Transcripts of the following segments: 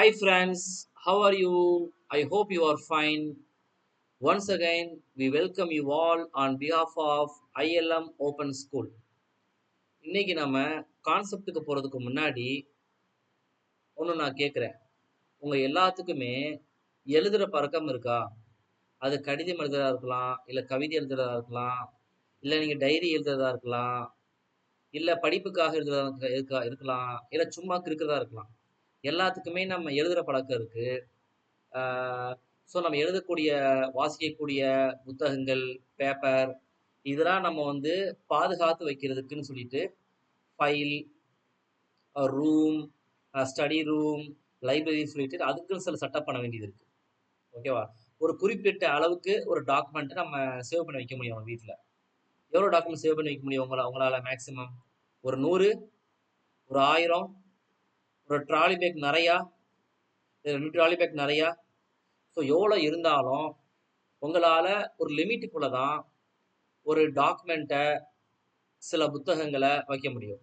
Hi friends, how are you? I hope you are fine. Once again, we welcome you all on behalf of ILM Open School. இன்னைக்கு நம்ம கான்செப்டுக்கு போறதுக்கு முன்னாடி ஒன்று நான் கேட்குறேன். உங்க எல்லாத்துக்குமே எழுதுற பழக்கம் இருக்கா? அது கடிதம் எழுதுறதா இருக்கலாம், இல்லை கவிதை எழுதுறதா இருக்கலாம், இல்லை நீங்க டைரி எழுதுறதா இருக்கலாம், இல்லை படிப்புக்காக எழுதுறதா இருக்கலாம், இல்லை சும்மா இருக்கிறதா இருக்கலாம். எல்லாத்துக்குமே நம்ம எழுதுற பழக்கம் இருக்கு. ஸோ நம்ம எழுதக்கூடிய வாசிக்கக்கூடிய புத்தகங்கள், பேப்பர் இதெல்லாம் நம்ம வந்து பாதுகாத்து வைக்கிறதுக்குன்னு சொல்லிட்டு ஃபைல், ரூம், ஸ்டடி ரூம், லைப்ரரின்னு சொல்லிட்டு அதுக்குன்னு சில செட்டப் பண்ண வேண்டியது இருக்கு. ஓகேவா? ஒரு குறிப்பிட்ட அளவுக்கு ஒரு டாக்குமெண்ட்டை நம்ம சேவ் பண்ணி வைக்க முடியும் நம்ம வீட்டில். எவ்வளோ டாக்குமெண்ட் சேவ் பண்ணி வைக்க முடியும் உங்களால் மேக்ஸிமம்? ஒரு 100, ஒரு 1000, ஒரு ட்ராலி பேக் நிறையா, 2 ட்ராலி பேக் நிறையா. ஸோ எவ்வளோ இருந்தாலும் உங்களால் ஒரு லிமிட்டுக்குள்ளே தான் ஒரு டாக்குமெண்ட்டை, சில புத்தகங்களை வைக்க முடியும்.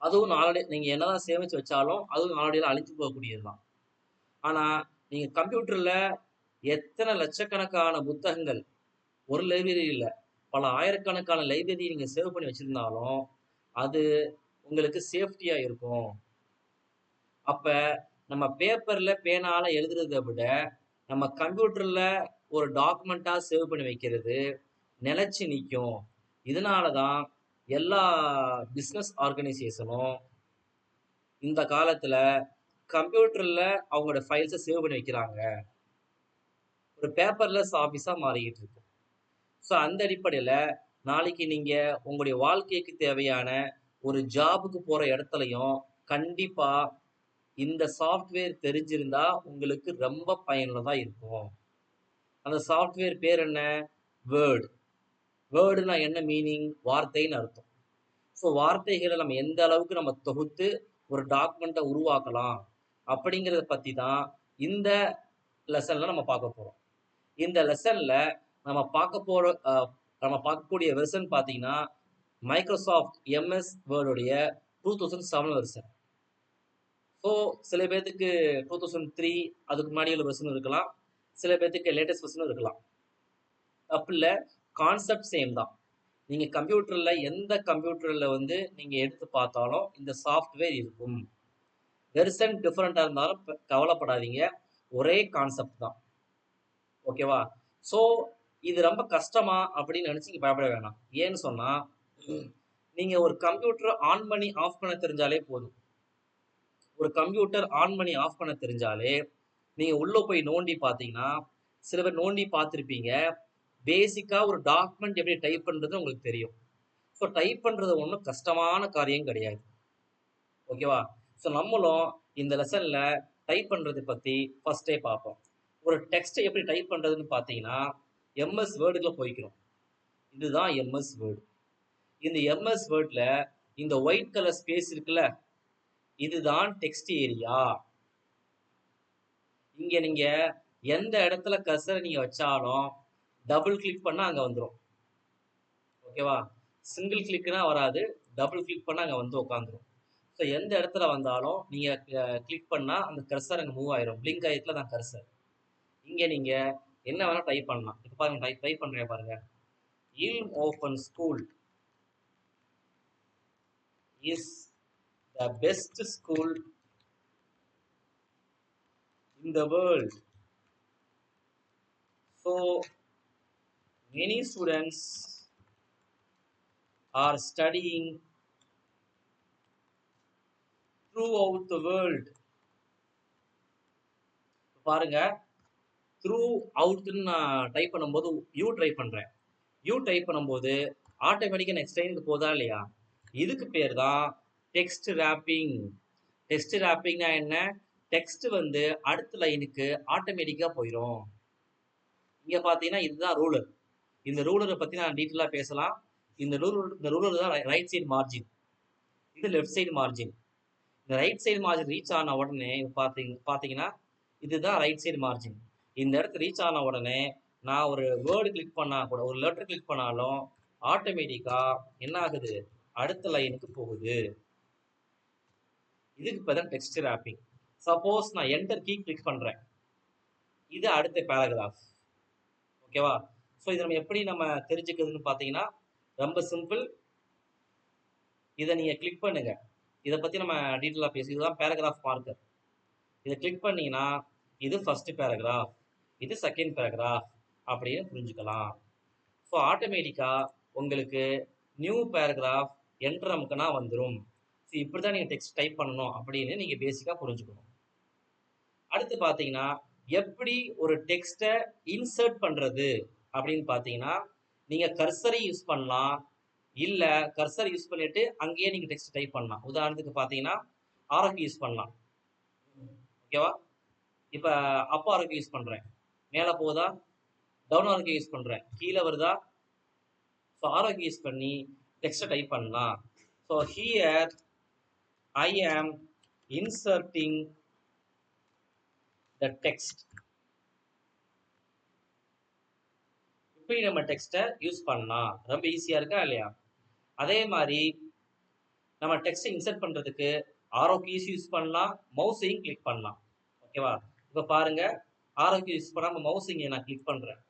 அதுவும் நாளடை நீங்கள் என்னதான் சேமித்து வச்சாலும் அதுவும் நாளடைவில் அழிஞ்சு போகக்கூடியது தான். ஆனால் நீங்கள் கம்ப்யூட்டரில் எத்தனை லட்சக்கணக்கான புத்தகங்கள், ஒரு லைப்ரரி இல்லை, பல ஆயிரக்கணக்கான லைப்ரரி நீங்கள் சேவ் பண்ணி வச்சுருந்தாலும் அது உங்களுக்கு சேஃப்டியாக இருக்கும். அப்போ நம்ம பேப்பரில் பேனால் எழுதுறதை விட நம்ம கம்ப்யூட்டரில் ஒரு டாக்குமெண்ட்டாக சேவ் பண்ணி வைக்கிறது நிலைச்சு நிற்கும். இதனால தான் எல்லா பிஸ்னஸ் ஆர்கனைசேஷனும் இந்த காலத்தில் கம்ப்யூட்டரில் அவங்களோட ஃபைல்ஸை சேவ் பண்ணி வைக்கிறாங்க. ஒரு பேப்பர்லெஸ் ஆஃபீஸாக மாறிக்கிட்டு இருக்கு. ஸோ அந்த அடிப்படையில் நாளைக்கு நீங்கள் உங்களுடைய வாழ்க்கைக்கு தேவையான ஒரு ஜாபுக்கு போகிற இடத்துலையும் கண்டிப்பாக இந்த சாஃப்ட்வேர் தெரிஞ்சிருந்தா உங்களுக்கு ரொம்ப பயனுள்ளதாக இருக்கும். அந்த சாஃப்ட்வேர் பேர் என்ன? வேர்டு. வேர்டுனா என்ன மீனிங்? வார்த்தைன்னு அர்த்தம். ஸோ வார்த்தைகளை நம்ம எந்த அளவுக்கு நம்ம தொகுத்து ஒரு டாக்குமெண்ட்டை உருவாக்கலாம் அப்படிங்கிறத பற்றி தான் இந்த லெசனில் நம்ம பார்க்க போகிறோம். இந்த லெசனில் நம்ம பார்க்கக்கூடிய வெர்ஷன் பார்த்தீங்கன்னா மைக்ரோசாஃப்ட் எம்எஸ் வேர்டுடைய 2007 வெர்ஷன். ஸோ சில பேர்த்துக்கு 2003 அதுக்கு முன்னாடி உள்ள வெர்ஷன் இருக்கலாம், சில பேர்த்துக்கு லேட்டஸ்ட் வெர்ஷனும் இருக்கலாம். தப்பு இல்லை, கான்செப்ட் சேம் தான். நீங்கள் கம்ப்யூட்டரில் எந்த கம்ப்யூட்டரில் வந்து நீங்கள் எடுத்து பார்த்தாலும் இந்த சாஃப்ட்வேர் இருக்கும். வெர்ஷன் டிஃப்ரெண்ட்டாக இருந்தாலும் கவலைப்படாதீங்க, ஒரே கான்செப்ட் தான். ஓகேவா? ஸோ இது ரொம்ப கஷ்டமா அப்படின்னு நினச்சி பயப்பட வேணாம். ஏன்னு சொன்னால் நீங்கள் ஒரு கம்ப்யூட்டரை ஆன் பண்ணி ஆஃப் பண்ண தெரிஞ்சாலே போதும். ஒரு கம்ப்யூட்டர் ஆன் பண்ணி ஆஃப் பண்ண தெரிஞ்சாலே நீங்கள் உள்ளே போய் நோண்டி பார்த்தீங்கன்னா, சில பேர் நோண்டி பார்த்துருப்பீங்க, பேசிக்காக ஒரு டாக்குமெண்ட் எப்படி டைப் பண்ணுறது உங்களுக்கு தெரியும். ஸோ டைப் பண்ணுறது ஒன்றும் கஷ்டமான காரியம் கிடையாது. ஓகேவா? ஸோ நம்மளும் இந்த லெசனில் டைப் பண்ணுறதை பற்றி ஃபஸ்ட்டே பார்ப்போம். ஒரு டெக்ஸ்ட்டை எப்படி டைப் பண்ணுறதுன்னு பார்த்தீங்கன்னா எம்எஸ் வேர்டுக்குள்ள போய்க்கிறோம். இதுதான் எம்எஸ் வேர்டு. இந்த எம்எஸ் வேர்டில் இந்த ஒயிட் கலர் ஸ்பேஸ் இருக்குல்ல, இதுதான் டெக்ஸ்ட் ஏரியா. இங்கே நீங்கள் எந்த இடத்துல கர்சரை நீங்கள் வச்சாலும் டபுள் கிளிக் பண்ணால் அங்கே வந்துடும். ஓகேவா? சிங்கிள் கிளிக்னா வராது, டபுள் கிளிக் பண்ணால் அங்கே வந்து உட்காந்துரும். ஸோ எந்த இடத்துல வந்தாலும் நீங்கள் கிளிக் பண்ணால் அந்த கர்சர் அங்கே மூவ் ஆயிரும். பிளிங்க் ஆகிட்டுல தான் கர்சர். இங்கே நீங்கள் என்ன வேணால் டைப் பண்ணலாம். இப்போ பாருங்க, டைப் பண்ணுறேன் பாருங்க. ILM Open School is the best school in the world. So many students are studying throughout the world. பாருங்க, த்ரூ அவுட்னு நான் டைப் பண்ணும்போது யூ டைப் பண்ணுறேன். யூ டைப் பண்ணும்போது ஆட்டோமேட்டிக்காக நெக்ஸ்ட் லைனுக்கு போதா இல்லையா? இதுக்கு பேர் தான் டெக்ஸ்ட் ரேப்பிங். டெக்ஸ்ட் ரேப்பிங்னா என்ன? டெக்ஸ்ட் வந்து அடுத்த லைனுக்கு ஆட்டோமேட்டிக்காக போயிடும். இங்கே பார்த்தீங்கன்னா இதுதான் ரூலர். இந்த ரூலரை பற்றி நான் டீட்டெயிலாக பேசலாம். இந்த ரூலர் தான் ரைட் சைடு மார்ஜின், இது லெஃப்ட் சைடு மார்ஜின். இந்த ரைட் சைடு மார்ஜின் ரீச் ஆன உடனே பார்த்தீங்கன்னா இதுதான் ரைட் சைடு மார்ஜின். இந்த இடத்துல ரீச் ஆன உடனே நான் ஒரு வேர்டு கிளிக் பண்ணால் கூட, ஒரு லெட்டர் கிளிக் பண்ணாலும் ஆட்டோமேட்டிக்காக என்ன ஆகுது? அடுத்த லைனுக்கு போகுது. இதுக்கு இப்போ தான் டெக்ஸ்ட் ரேப்பிங். சப்போஸ் நான் என்டர் கீ கிளிக் பண்றேன், இது அடுத்த பேராகிராஃப். ஓகேவா? ஸோ இதை நம்ம எப்படி நம்ம தெரிஞ்சுக்கிறதுன்னு பார்த்தீங்கன்னா ரொம்ப சிம்பிள். இதை நீங்க கிளிக் பண்ணுங்க. இதை பத்தி நம்ம டீட்டெயிலாக பேசி, இதுதான் பேராகிராஃப் மார்க்கர். இதை கிளிக் பண்ணீங்கன்னா இது ஃபர்ஸ்ட் பேராகிராஃப், இது செகண்ட் பேராகிராஃப் அப்படின்னு புரிஞ்சுக்கலாம். ஸோ ஆட்டோமேட்டிக்கா உங்களுக்கு நியூ பேராகிராஃப் என்டர் அமுக்குனா வந்துடும். ஸோ இப்படி தான் நீங்கள் டெக்ஸ்ட் டைப் பண்ணணும் அப்படின்னு நீங்கள் பேசிக்காக புரிஞ்சுக்கணும். அடுத்து பார்த்தீங்கன்னா எப்படி ஒரு டெக்ஸ்ட்டை இன்சர்ட் பண்ணுறது அப்படின்னு பார்த்தீங்கன்னா நீங்கள் கர்சரை யூஸ் பண்ணலாம், இல்லை கர்சர் யூஸ் பண்ணிட்டு அங்கேயே நீங்கள் டெக்ஸ்ட் டைப் பண்ணலாம். உதாரணத்துக்கு பார்த்தீங்கன்னா ஆரோக்கி யூஸ் பண்ணலாம். ஓகேவா? இப்போ அப் ஆரோக்கி யூஸ் பண்ணுறேன், மேலே போகுதா? டவுன் ஆரோக்கி யூஸ் பண்ணுறேன், கீழே வருதா? ஸோ ஆரோக்கி யூஸ் பண்ணி டெக்ஸ்ட்டை டைப் பண்ணலாம். So here I am inserting the text. இப்படி நம்ம டெக்ஸ்ட்டை யூஸ் பண்ணலாம். ரொம்ப ஈஸியா இருக்கா இல்லையா? அதே மாதிரி நம்ம டெக்ஸ்ட்டை இன்சர்ட் பண்றதுக்கு ஆரோ கீஸ் யூஸ் பண்ணலாம், மவுஸையும் கிளிக் பண்ணலாம். ஓகேவா? இப்போ பாருங்க, ஆரோ கீ யூஸ் பண்ணாம மவுஸ் இங்கே நான் கிளிக் பண்றேன்.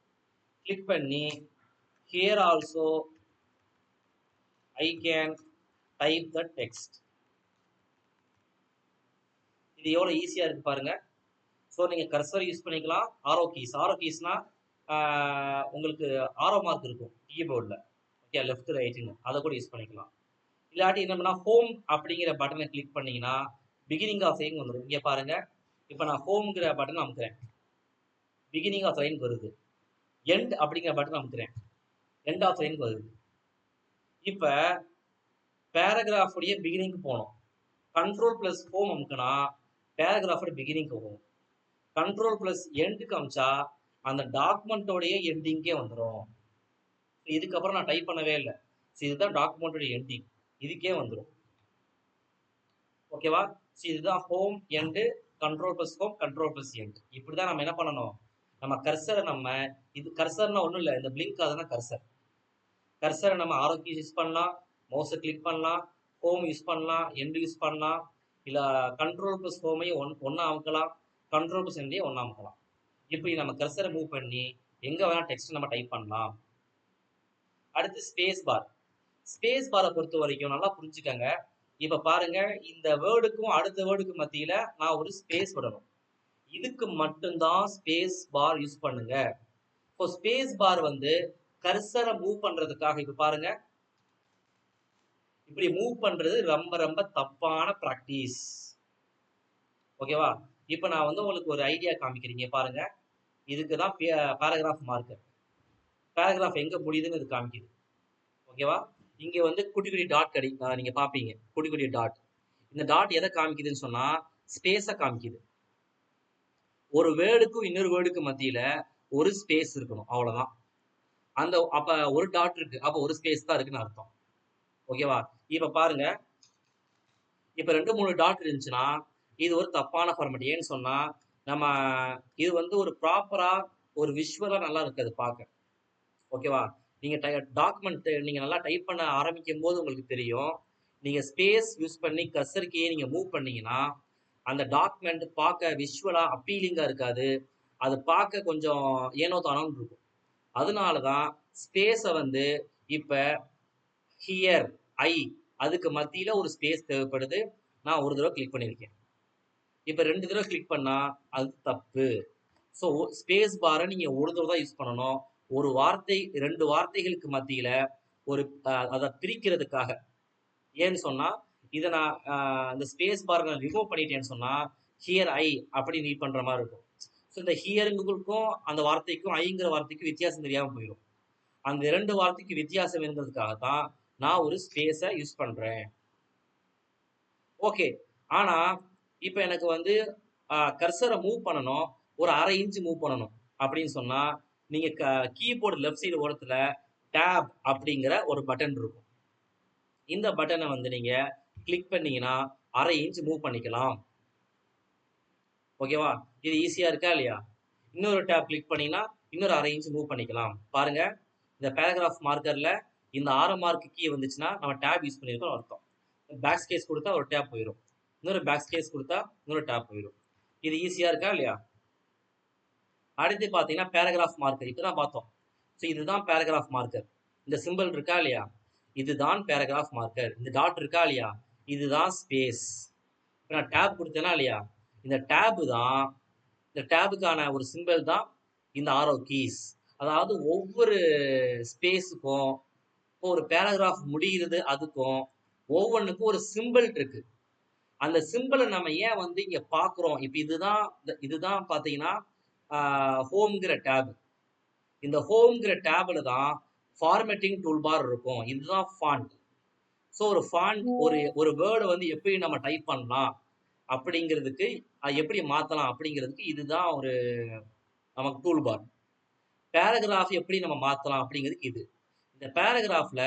கிளிக் பண்ணி here also I can type the text. இது எவ்வளவு ஈஸியா இருக்கு பாருங்க. ஸோ நீங்கள் கர்சர் யூஸ் பண்ணிக்கலாம், ஆரோ கீஸ்னா உங்களுக்கு ஆரோ மார்க் இருக்கும் கீபோர்டில். ஓகே, லெஃப்ட் ரைட்டுன்னு அதை கூட யூஸ் பண்ணிக்கலாம். இல்லாட்டி என்ன பண்ணால் ஹோம் அப்படிங்கிற பட்டனை கிளிக் பண்ணிங்கன்னா பிகினிங் ஆஃப் லைன் வந்துடும். இங்கே பாருங்கள், இப்போ நான் ஹோம்ங்கிற பட்டன் அமுக்குறேன், பிகினிங் ஆஃப் லைன் வருது. எண்ட் அப்படிங்கிற பட்டன் அமுக்குறேன், எண்ட் ஆஃப் லைன் வருது. இப்போ பேராகிராஃபுடைய பிகினிங்க்கு போகணும். கண்ட்ரோல் ப்ளஸ் ஹோம் அமுக்குனா பேராகிராஃபோட பிகினிங்க்கு போகும். கண்ட்ரோல் ப்ளஸ் எண்ட் காமிச்சா அந்த டாக்குமெண்ட்டோடைய எண்டிங்கே வந்துடும். இதுக்கப்புறம் நான் டைப் பண்ணவே இல்லை. இதுதான் டாக்குமெண்ட்டோட எண்டிங், இதுக்கே வந்துடும். ஓகேவா? இதுதான் home end, control plus home, control plus end. இப்படிதான் நம்ம என்ன பண்ணணும், நம்ம கர்சரை நம்ம இது கர்சர்னா ஒன்றும் இல்லை, இந்த பிளிங்க் ஆகுதுன்னா கர்சர். கர்சரை நம்ம ஆரோக்கி யூஸ் பண்ணலாம், மவுஸை கிளிக் பண்ணலாம், ஹோம் யூஸ் பண்ணலாம், எண்டு யூஸ் பண்ணலாம், இல்லை கண்ட்ரோல் ப்ளஸ் ஹோமையும் ஒன்றா அமுக்கலாம், கண்ட்ரோல் ப்ளஸ் எண்டையும் ஒன்றா அமுக்கலாம். இப்படி நம்ம கர்சரை மூவ் பண்ணி எங்கே வேணால் டெக்ஸ்ட் நம்ம டைப் பண்ணலாம். அடுத்து ஸ்பேஸ் பார். ஸ்பேஸ் பாரை பொறுத்த வரைக்கும் நல்லா புரிஞ்சுக்கங்க. இப்போ பாருங்க, இந்த வேர்டுக்கும் அடுத்த வேர்டுக்கும் மத்தியில் நான் ஒரு ஸ்பேஸ் விடணும். இதுக்கு மட்டும்தான் ஸ்பேஸ் பார் யூஸ் பண்ணுங்க. இப்போ ஸ்பேஸ் பார் வந்து கர்சரை மூவ் பண்றதுக்காக. இப்போ பாருங்க, இப்படி மூவ் பண்றது ரொம்ப ரொம்ப தப்பான பிராக்டிஸ். ஓகேவா? இப்போ நான் வந்து உங்களுக்கு ஒரு ஐடியா காமிக்கிறீங்க பாருங்க. இதுக்கு தான் பேராகிராஃப் மார்க்கர். பேராகிராஃப் எங்க முடியுதுன்னு இது காமிக்குது. ஓகேவா? இங்க வந்து குட்டி குட்டி டாட் நீங்க பாப்பீங்க, குட்டி குட்டி டாட். இந்த டாட் எதை காமிக்குதுன்னு சொன்னா ஸ்பேஸை காமிக்குது. ஒரு வேர்டுக்கும் இன்னொரு வேர்டுக்கு மத்தியில ஒரு ஸ்பேஸ் இருக்கணும், அவ்வளவுதான். அந்த அப்ப ஒரு டாட் இருக்கு, அப்ப ஒரு ஸ்பேஸ் தான் இருக்குன்னு அர்த்தம். ஓகேவா? இப்ப பாருங்க, இப்ப 2-3 டாட் இருந்துச்சுன்னா இது ஒரு தப்பான ஃபார்மேட். ஏன்னு சொன்னா நம்ம இது வந்து ஒரு ப்ராப்பரா ஒரு விஷுவலா நல்லா இருக்காது பார்க்க. ஓகேவா? நீங்க டாக்குமெண்ட் நீங்க நல்லா டைப் பண்ண ஆரம்பிக்கும் போது உங்களுக்கு தெரியும், நீங்க ஸ்பேஸ் யூஸ் பண்ணி கர்சர்கியை நீங்க மூவ் பண்ணீங்கன்னா அந்த டாக்குமெண்ட் பார்க்க விஷுவலா அப்பீலிங்கா இருக்காது. அது பார்க்க கொஞ்சம் ஏனோ தானோன்னு இருக்கும். அதனாலதான் ஸ்பேஸை வந்து இப்ப ஹியர் ஐ அதுக்கு மத்தியில ஒரு ஸ்பேஸ் தேவைப்படுது. நான் ஒரு தடவை கிளிக் பண்ணியிருக்கேன். இப்ப 2 தடவை கிளிக் பண்ணா அது தப்பு. ஸோ ஸ்பேஸ் பாரை நீங்க ஒரு தடவை தான் யூஸ் பண்ணணும். ஒரு வார்த்தை 2 வார்த்தைகளுக்கு மத்தியில ஒரு அதை பிரிக்கிறதுக்காக. ஏன்னு சொன்னா இதை நான் இந்த ஸ்பேஸ் பார் நான் ரிமூவ் பண்ணிட்டேன்னு சொன்னா ஹியர் ஐ அப்படி நீட் பண்ற மாதிரி இருக்கும். ஸோ இந்த ஹியருங்களுக்கும் அந்த வார்த்தைக்கும் ஐங்கிற வார்த்தைக்கும் வித்தியாசம் தெரியாம போயிடும். அந்த 2 வார்த்தைக்கு வித்தியாசம் இருந்ததுக்காக தான் நான் ஒரு ஸ்பேஸை யூஸ் பண்றேன். ஓகே, ஆனா இப்போ எனக்கு வந்து கர்சரை மூவ் பண்ணணும், ஒரு 1/2 இன்ச் மூவ் பண்ணணும் அப்படின்னு சொன்னா நீங்க கீபோர்டு லெஃப்ட் சைடு ஓரத்துல டேப் அப்படிங்கிற ஒரு பட்டன் இருக்கும். இந்த பட்டனை வந்து நீங்க கிளிக் பண்ணீங்கன்னா 1/2 இன்ச் மூவ் பண்ணிக்கலாம். ஓகேவா? இது ஈஸியா இருக்கா இல்லையா? இன்னொரு டேப் கிளிக் பண்ணீங்கன்னா இன்னொரு 1/2 இன்ச் மூவ் பண்ணிக்கலாம். பாருங்க, இந்த பேராகிராஃப் மார்க்கர்ல இந்த 6 மார்க் கீ வந்துச்சுன்னா நம்ம டேப் யூஸ் பண்ணியிருக்கோம் அர்த்தம். பேக் ஸ்பேஸ் கொடுத்தா ஒரு டேப் போயிடும், இன்னொரு பேக் ஸ்பேஸ் கொடுத்தா இன்னொரு டேப் போயிடும். இது ஈஸியா இருக்கா இல்லையா? அடுத்து பார்த்தீங்கன்னா பேராகிராஃப் மார்க்கர் இப்பதான் பார்த்தோம். ஸோ இதுதான் பேராகிராஃப் மார்க்கர். இந்த சிம்பிள் இருக்கா இல்லையா? இதுதான் பேராகிராஃப் மார்க்கர். இந்த டாட் இருக்கா இல்லையா? இதுதான் ஸ்பேஸ். இப்போ நான் டேப் கொடுத்தேனா இல்லையா? இந்த டேபு தான், இந்த டேபுக்கான ஒரு சிம்பிள் தான் இந்த ஆரோ கீஸ். அதாவது ஒவ்வொரு ஸ்பேஸுக்கும், இப்போ ஒரு பேராகிராஃப் முடிகிறது அதுக்கும் ஒவ்வொன்றுக்கும் ஒரு சிம்பிள் இருக்கு. அந்த சிம்பிளை நம்ம ஏன் வந்து இங்க பார்க்குறோம்? இப்போ இதுதான் பார்த்தீங்கன்னா ஹோம்ங்கிற டேப். இந்த ஹோம்ங்கிற டேப்ல தான் ஃபார்மேட்டிங் டூல் பார் இருக்கும். இதுதான் ஃபாண்ட். ஸோ ஒரு ஃபாண்ட் ஒரு வேர்டை வந்து எப்படி நம்ம டைப் பண்ணலாம் அப்படிங்கிறதுக்கு, அது எப்படி மாற்றலாம் அப்படிங்கிறதுக்கு இதுதான் ஒரு நமக்கு டூல் பார். பேராகிராஃப் எப்படி நம்ம மாற்றலாம் அப்படிங்கிறதுக்கு இது. இந்த பேராகிராஃப்ல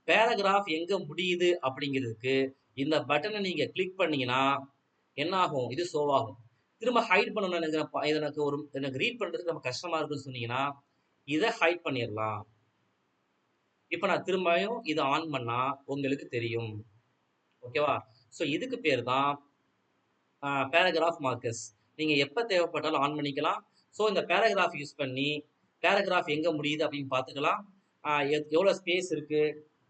பேராகிராஃப் எங்க முடியுது அப்படிங்கிறதுக்கு இந்த பட்டனை நீங்க கிளிக் பண்ணீங்கன்னா என்ன ஆகும்? இது ஷோ ஆகும். திரும்ப ஹைட் பண்ணணும் எனக்கு ரீட் பண்றதுக்கு நம்ம கஷ்டமா இருக்குன்னு சொன்னீங்கன்னா இதை ஹைட் பண்ணிடலாம். இப்போ நான் திரும்பியும் இதை ஆன் பண்ணா உங்களுக்கு தெரியும். ஓகேவா? ஸோ இதுக்கு பேர் தான் பேராகிராஃப் மார்க்கர்ஸ். நீங்க எப்போ தேவைப்பட்டாலும் ஆன் பண்ணிக்கலாம். ஸோ இந்த பேராகிராஃப் யூஸ் பண்ணி பேராகிராஃப் எங்க முடியுது அப்படின்னு பார்த்துக்கலாம். எவ்வளோ ஸ்பேஸ் இருக்கு,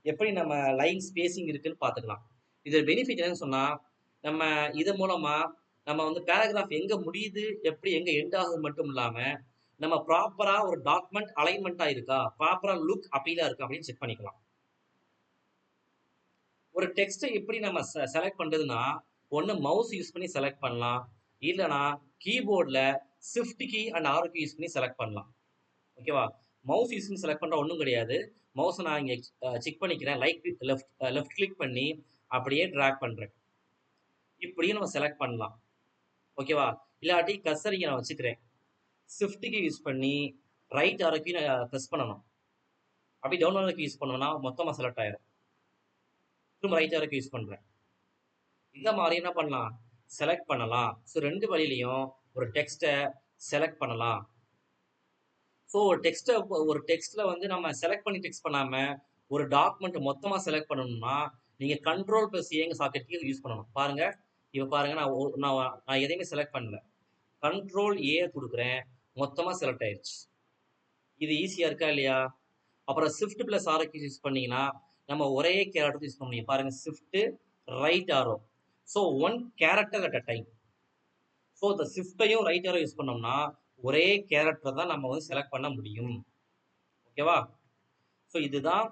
எப்படி நம்ம லைன் ஸ்பேசிங் இருக்குன்னு பார்த்துக்கலாம். இது பெனிஃபிட் என்னன்னு சொன்னா, நம்ம இது மூலமா நம்ம வந்து பேராகிராஃப் எங்க முடியுது, எப்படி எங்க எண்ட் ஆகுது மட்டும் இல்லாம நம்ம ப்ராப்பரா ஒரு டாக்குமெண்ட் அலைன்மெண்டா இருக்கா, ப்ராப்பரா லுக் அப்பீலா இருக்கா அப்படின்னு செக் பண்ணிக்கலாம். ஒரு டெக்ஸ்ட்டை எப்படி நம்ம செலக்ட் பண்றதுன்னா, ஒன்று மவுஸ் யூஸ் பண்ணி செலக்ட் பண்ணலாம், இல்லைனா கீபோர்டில் shift key and arrow key use பண்ணி செலக்ட் பண்ணலாம். ஓகேவா? மவுஸ் யூஸ் பண்ணி செலக்ட் பண்ணுற ஒன்றும் கிடையாது. மவுஸை நான் இங்கே செக் பண்ணிக்கிறேன். லெஃப்ட் கிளிக் பண்ணி அப்படியே ட்ராக் பண்ணுறேன். இப்படியும் நம்ம செலக்ட் பண்ணலாம். ஓகேவா? இல்லாட்டி கர்சர் இங்கே நான் வச்சுக்கிறேன். ஷிஃப்ட் கீ யூஸ் பண்ணி ரைட் ஆரோ கீ நான் ப்ரெஸ் பண்ணணும். அப்படி டவுன் ஆரோ கீ யூஸ் பண்ணோம்னா மொத்தமாக செலக்ட் ஆயிரும். திரும்ப ரைட் ஆரோ கீ யூஸ் பண்ணுறேன். இந்த மாதிரி என்ன பண்ணலாம்? செலக்ட் பண்ணலாம். ஸோ 2 வழியிலையும் ஒரு டெக்ஸ்ட்டை செலக்ட் பண்ணலாம். ஸோ ஒரு டெக்ஸ்ட்டில் வந்து நம்ம செலக்ட் பண்ணி டெக்ஸ்ட் பண்ணாமல் ஒரு டாக்குமெண்ட் மொத்தமாக செலக்ட் பண்ணணும்னா நீங்கள் Ctrl+Aங்க சாக்கெட் கீ யூஸ் பண்ணணும். பாருங்கள், இப்போ பாருங்கள், நான் எதையுமே செலக்ட் பண்ணல. Ctrl+A கொடுக்குறேன், மொத்தமாக செலக்ட் ஆயிடுச்சு. இது ஈஸியாக இருக்கா இல்லையா? அப்புறம் Shift+R கீ யூஸ் பண்ணீங்கன்னா நம்ம ஒரே கேரக்டர் யூஸ் பண்ண முடியும். பாருங்கள், shift right arrow. So 1 character at a time. So இந்த ஷிஃப்ட்டையும் ரைட் ஆரோ யூஸ் பண்ணோம்னா ஒரே கேரக்டர் தான் நம்ம வந்து செலக்ட் பண்ண முடியும். ஓகேவா? ஸோ இதுதான்